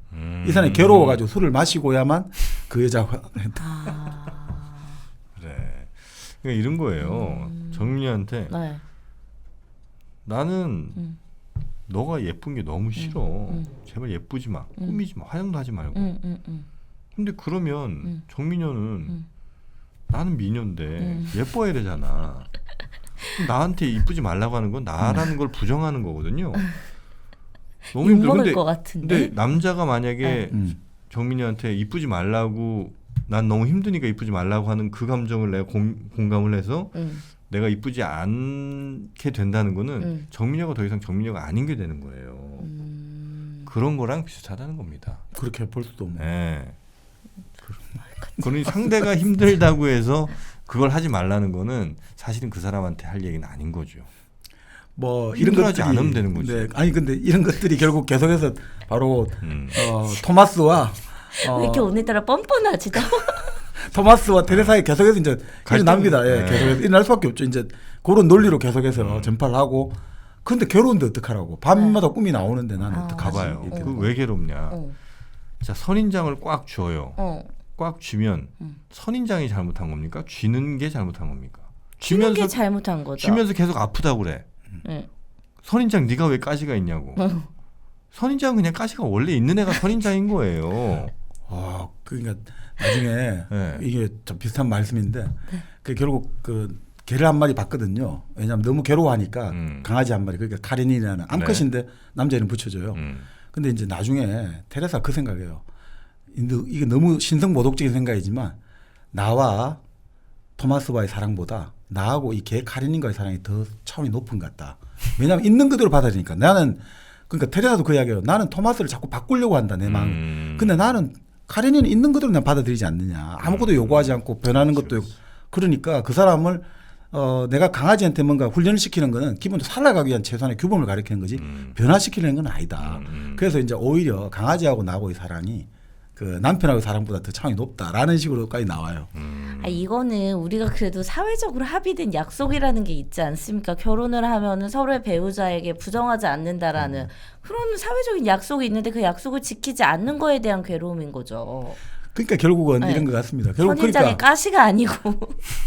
이 사람이 괴로워가지고 술을 마시고야만 그 여자와 그래. 그러니까 이런 거예요. 정민이한테 네. 나는 너가 예쁜 게 너무 싫어. 제발 예쁘지 마. 꾸미지 마. 화장도 하지 말고. 근데 그러면 정민이는 나는 미녀인데 예뻐야 되잖아. 나한테 이쁘지 말라고 하는 건 나라는 걸 부정하는 거거든요. 너무 힘들어. 욕먹을 것 같은데. 근데 남자가 만약에 정민이한테 이쁘지 말라고 난 너무 힘드니까 이쁘지 말라고 하는 그 감정을 내가 공감을 해서 내가 이쁘지 않게 된다는 거는 정민이가 더 이상 정민이가 아닌 게 되는 거예요. 그런 거랑 비슷하다는 겁니다. 그렇게 볼 수도 없는. 네. 그러니 상대가 힘들다고 해서 그걸 하지 말라는 거는 사실은 그 사람한테 할 얘기는 아닌 거죠. 뭐 이런 힘들어하지 것들이 않으면 되는 거지. 네, 아니 근데 이런 것들이 결국 계속해서 바로 토마스와 왜 이렇게 오늘따라 뻔뻔하지? 토마스와 테레사에 계속해서 이제 일어납니다. 예, 네. 계속해서 일어날 수밖에 없죠. 이제 그런 논리로 계속해서 전파를 하고. 근데 괴로운데 어떡하라고. 밤마다 꿈이 나오는데 나는 어떡하지. 봐봐요. 이렇게. 그 왜 괴롭냐. 자, 선인장을 꽉 쥐어요. 꽉 쥐면 선인장이 잘못한 겁니까? 쥐는 게 잘못한 겁니까? 쥐는 게 잘못한 거죠. 쥐면서 계속 아프다고 그래. 선인장 네가 왜 가시가 있냐고. 선인장은 그냥 가시가 원래 있는 애가 선인장인 거예요. 그러니까 나중에 네. 이게 좀 비슷한 말씀인데 그 결국 그 개를 한 마리 봤거든요. 왜냐하면 너무 괴로워하니까 강아지 한 마리 그러니까 카렌이라는 암컷인데 남자 이름 붙여줘요. 근데 이제 나중에 테레사 그 생각이에요. 이게 너무 신성모독적인 생각이지만 나와 토마스와의 사랑보다 나하고 이 개 카렌인과의 사랑이 더 차원이 높은 것 같다. 왜냐하면 있는 그대로 받아들이니까 나는 그러니까 테레사도 그 이야기예요. 나는 토마스를 자꾸 바꾸려고 한다 내 마음. 근데 나는 카렌이는 있는 그대로 난 받아들이지 않느냐. 아무것도 요구하지 않고 변하는 것도 그러니까 그 사람을 내가 강아지한테 뭔가 훈련을 시키는 거는 기본적으로 살아가기 위한 최소한의 규범을 가리키는 거지 변화시키는 건 아니다. 그래서 이제 오히려 강아지하고 나하고의 사랑이 그 남편하고의 사랑보다 더 차원이 높다라는 식으로까지 나와요. 이거는 우리가 그래도 사회적으로 합의된 약속이라는 게 있지 않습니까? 결혼을 하면은 서로의 배우자에게 부정하지 않는다라는 그런 사회적인 약속이 있는데 그 약속을 지키지 않는 거에 대한 괴로움인 거죠. 그러니까 결국은 네. 이런 것 같습니다. 결국 선인장의 가시가 아니고.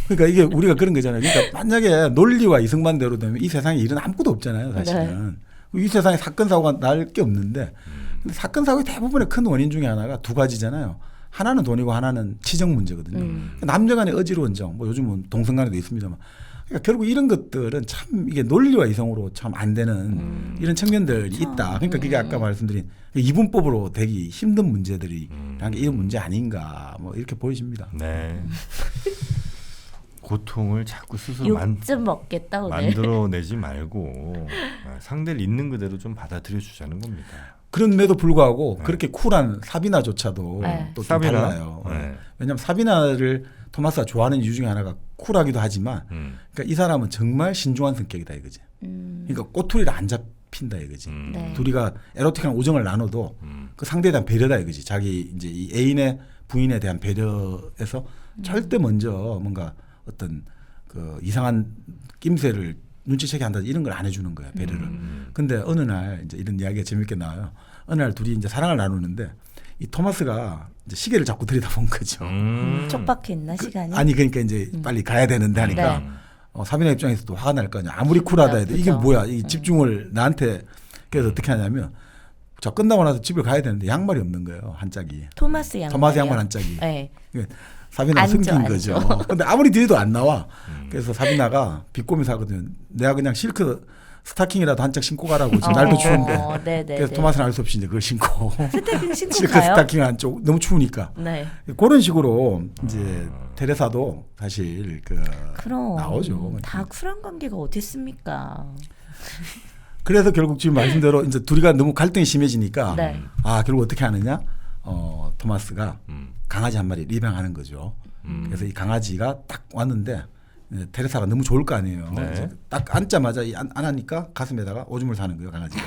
그러니까 이게 우리가 그런 거잖아요. 그러니까 만약에 논리와 이성만대로 되면 이 세상에 일은 아무것도 없잖아요, 사실은. 이 세상에 사건 사고가 날 게 없는데 근데 사건 사고의 대부분의 큰 원인 중에 하나가 두 가지잖아요. 하나는 돈이고 하나는 치정 문제거든요. 남녀간의 어지러운 정, 뭐 요즘은 동성간에도 있습니다만. 그러니까 결국 이런 것들은 참 이게 논리와 이성으로 참 안 되는 이런 측면들이 있다. 그러니까 그게 아까 말씀드린 이분법으로 되기 힘든 문제들이 이런 문제 아닌가 뭐 이렇게 보여집니다. 네. 고통을 자꾸 스스로 욕좀 먹겠다 오늘. 만들어내지 말고 상대를 있는 그대로 좀 받아들여 주자는 겁니다. 그런데도 불구하고 그렇게 쿨한 사비나조차도 네. 또 좀 달라요. 네. 왜냐하면 사비나를 토마스가 좋아하는 이유 중에 하나가 쿨하기도 하지만 그러니까 이 사람은 정말 신중한 성격이다 이거지. 그러니까 꼬투리를 안 잡힌다 이거지. 네. 둘이가 에로틱한 우정을 나눠도 그 상대에 대한 배려다 이거지. 자기 이제 이 애인의 부인에 대한 배려에서 절대 먼저 뭔가 어떤 그 이상한 낌새를 눈치채게 한다 이런 걸 안 해주는 거야 배려를. 근데 어느 날 이제 이런 이야기가 재밌게 나와요. 어느 날 둘이 이제 사랑을 나누는데 이 토마스가 이제 시계를 자꾸 들여다본 거죠. 촉박했나 시간이? 아니 그러니까 이제 빨리 가야 되는데 하니까 사비나 입장에서도 화가 날 거 아니야. 아무리 쿨하다 해도 이게 뭐야? 이 집중을 나한테 그래서 어떻게 하냐면 자 끝나고 나서 집을 가야 되는데 양말이 없는 거예요 한 짝이. 토마스 양말 한 짝이. 네. 사비나 숨긴 거죠. 근데 아무리 뒤에도 안 나와. 그래서 사비나가 비꼬면서 하거든요. 내가 그냥 실크 스타킹이라도 한 짝 신고 가라고 지금 날도 추운데. 그래서 토마스는 알 수 없이 이제 그걸 신고. 스타킹 신고 실크 가요? 스타킹 한쪽 너무 추우니까. 네. 그런 식으로 이제 테레사도 사실 그럼 나오죠. 다 쿨한 관계가 어디 있습니까? 그래서 결국 지금 말씀대로 이제 둘이가 너무 갈등이 심해지니까 네. 결국 어떻게 하느냐? 토마스가 강아지 한 마리 입양하는 거죠. 그래서 이 강아지가 딱 왔는데 테레사가 너무 좋을 거 아니에요. 네. 이제 딱 앉자마자 안하니까 가슴에다가 오줌을 사는 거예요, 강아지가.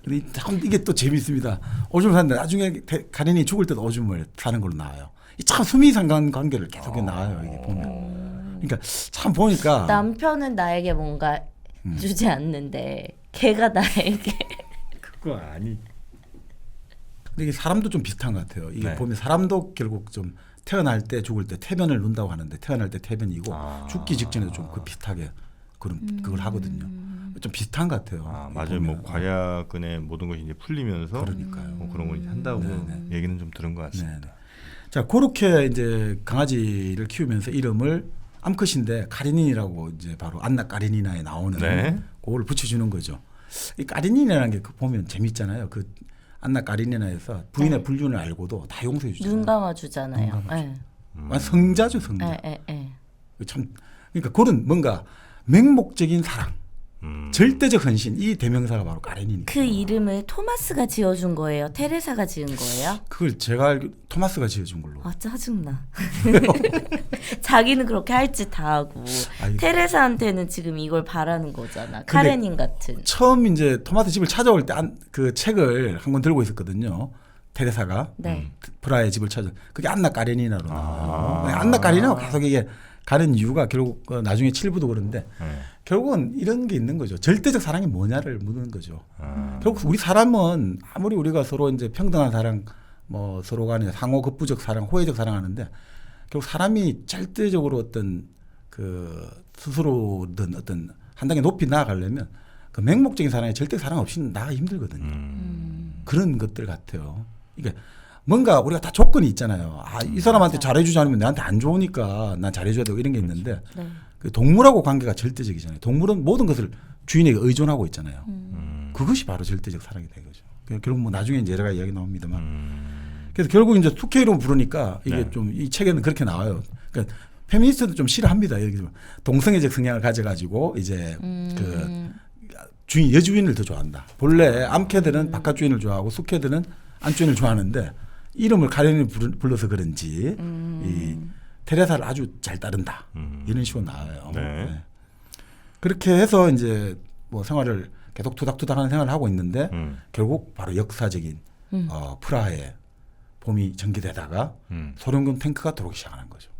근데 참 이게 또 재미있습니다. 오줌을 사는데 나중에 가린이 죽을 때도 오줌을 사는 걸로 나와요. 참 수미상관 관계를 계속 나와요, 이게 보면. 그러니까 참 보니까 남편은 나에게 뭔가 주지 않는데 걔가 나에게 그거 아니. 근데 이게 사람도 좀 비슷한 것 같아요. 이게 네. 보면 사람도 결국 좀 태어날 때 죽을 때 태변을 논다고 하는데 태어날 때 태변이고 죽기 직전에도 좀 그 비슷하게 그걸 하거든요. 좀 비슷한 것 같아요. 맞아요. 뭐 과약근의 모든 것이 이제 풀리면서 그러니까요. 뭐 그런 걸 한다고 얘기는 좀 들은 것 같습니다. 네네. 자 그렇게 이제 강아지를 키우면서 이름을 암컷인데 카리닌이라고 이제 바로 안나 까리니나에 나오는 네. 그걸 붙여주는 거죠. 이 까리닌이라는 게 보면 재밌잖아요. 그 안나 까리니나에서 부인의 불륜을 알고도 다 용서해 주잖아요. 눈 감아 주잖아요. 네. 성자죠, 성자. 네. 참 그러니까 그런 뭔가 맹목적인 사랑, 절대적 헌신 이 대명사가 바로 까레니니까. 그 이름을 토마스가 지어준 거예요? 테레사가 지은 거예요? 그걸 제가 알기 토마스가 지어준 걸로. 아 짜증나. 자기는 그렇게 할 짓 다 하고 테레사한테는 지금 이걸 바라는 거잖아. 카레닌 같은. 처음 이제 토마스 집을 찾아올 때 그 책을 한 권 들고 있었거든요. 테레사가 네. 프라하의 집을 찾아. 그게 안나 까레니나로 나와요. 안나 까레니나가 계속 이게 가는 이유가 결국 나중에 7부도 그런데 결국은 이런 게 있는 거죠. 절대적 사랑이 뭐냐를 묻는 거죠. 결국 우리 사람은 아무리 우리가 서로 이제 평등한 사랑, 뭐 서로 간에 상호 급부적 사랑, 호혜적 사랑하는데 결국 사람이 절대적으로 어떤 그 스스로든 어떤 한 단계 높이 나아가려면 그 맹목적인 사랑에 절대 사랑 없이는 나가기 힘들거든요. 그런 것들 같아요. 그러니까 뭔가 우리가 다 조건이 있잖아요. 아, 이 사람한테 잘해주지 않으면 나한테 안 좋으니까 난 잘해줘야 되고 이런 게 있는데 네. 그 동물하고 관계가 절대적이잖아요. 동물은 모든 것을 주인에게 의존하고 있잖아요. 그것이 바로 절대적 사랑이 된 거죠. 결국 뭐 나중에 이제 여러 가지 이야기 나옵니다만 그래서 결국 이제 투케이로 부르니까 이게 네. 좀 이 책에는 그렇게 나와요. 그러니까 페미니스트도 좀 싫어합니다. 이렇게 좀 동성애적 성향을 가져가지고 이제 그 주인 여주인을 더 좋아한다. 본래 암캐들은 바깥 주인을 좋아하고 숙캐들은 안주인을 좋아하는데 이름을 가련이 불러서 그런지 이 테레사를 아주 잘 따른다 이런 식으로 나와요. 네. 네. 그렇게 해서 이제 뭐 생활을 계속 투닥투닥하는 생활을 하고 있는데 결국 바로 역사적인 프라하의 봄이 전개되다가 소련군 탱크가 들어오기 시작하는 거죠.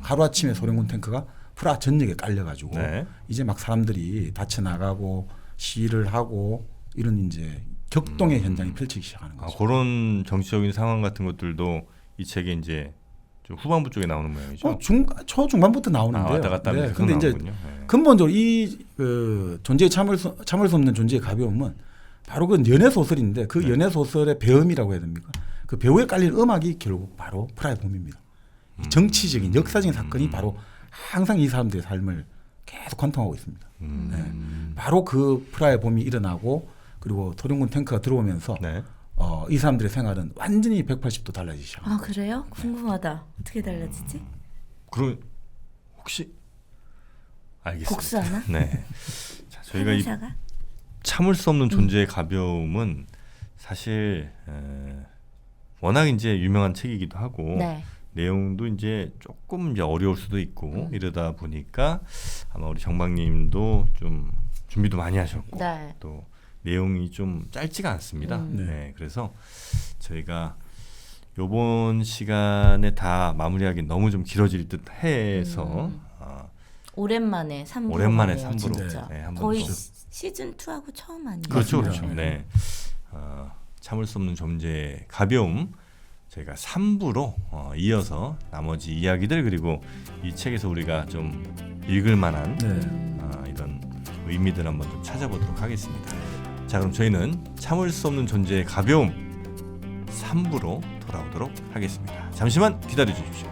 하루 아침에 소련군 탱크가 프라하 전역에 깔려가지고 네. 이제 막 사람들이 다쳐 나가고 시위를 하고 이런 이제 격동의 현장이 펼치기 시작하는 거죠. 그런 정치적인 상황 같은 것들도 이 책에 이제 좀 후반부 쪽에 나오는 모양이죠. 초중반부터 나오는데요. 왔다 갔다 하면서 근데 이제 나오는군요. 네. 근본적으로 이 그 존재의 참을 수 없는 존재의 가벼움은 바로 그 연애 소설인데 그 네. 연애 소설의 배음이라고 해야 됩니까? 그 배우에 깔린 음악이 결국 바로 프라하의 봄입니다. 이 정치적인 역사적인 사건이 바로 항상 이 사람들의 삶을 계속 관통하고 있습니다. 네. 바로 그 프라하의 봄이 일어나고 그리고 소련군 탱크가 들어오면서 네. 이 사람들의 생활은 완전히 180도 달라지기 시작합니다. 아 그래요? 궁금하다. 어떻게 달라지지? 그럼 혹시 알겠습니다. 복수 하나? 네. 자, 저희가 이 회사가? 참을 수 없는 존재의 가벼움은 사실 워낙 이제 유명한 책이기도 하고 네. 내용도 이제 조금 이제 어려울 수도 있고 이러다 보니까 아마 우리 정박님도 좀 준비도 많이 하셨고 네. 또 내용이 좀 짧지가 않습니다. 네. 네, 그래서 저희가 요번 시간에 다 마무리하기 너무 좀 길어질 듯 해서 오랜만에 3부로 오랜만에 가네요, 3부로 진짜. 네, 한번 거의 또. 시즌 2하고 처음 아니에요? 그렇죠, 맞습니다. 그렇죠. 네, 참을 수 없는 존재의 가벼움 저희가 3부로 이어서 나머지 이야기들 그리고 이 책에서 우리가 좀 읽을 만한 네. 이런 의미들 한번 좀 찾아보도록 하겠습니다. 자, 그럼 저희는 참을 수 없는 존재의 가벼움 3부로 돌아오도록 하겠습니다. 잠시만 기다려 주십시오.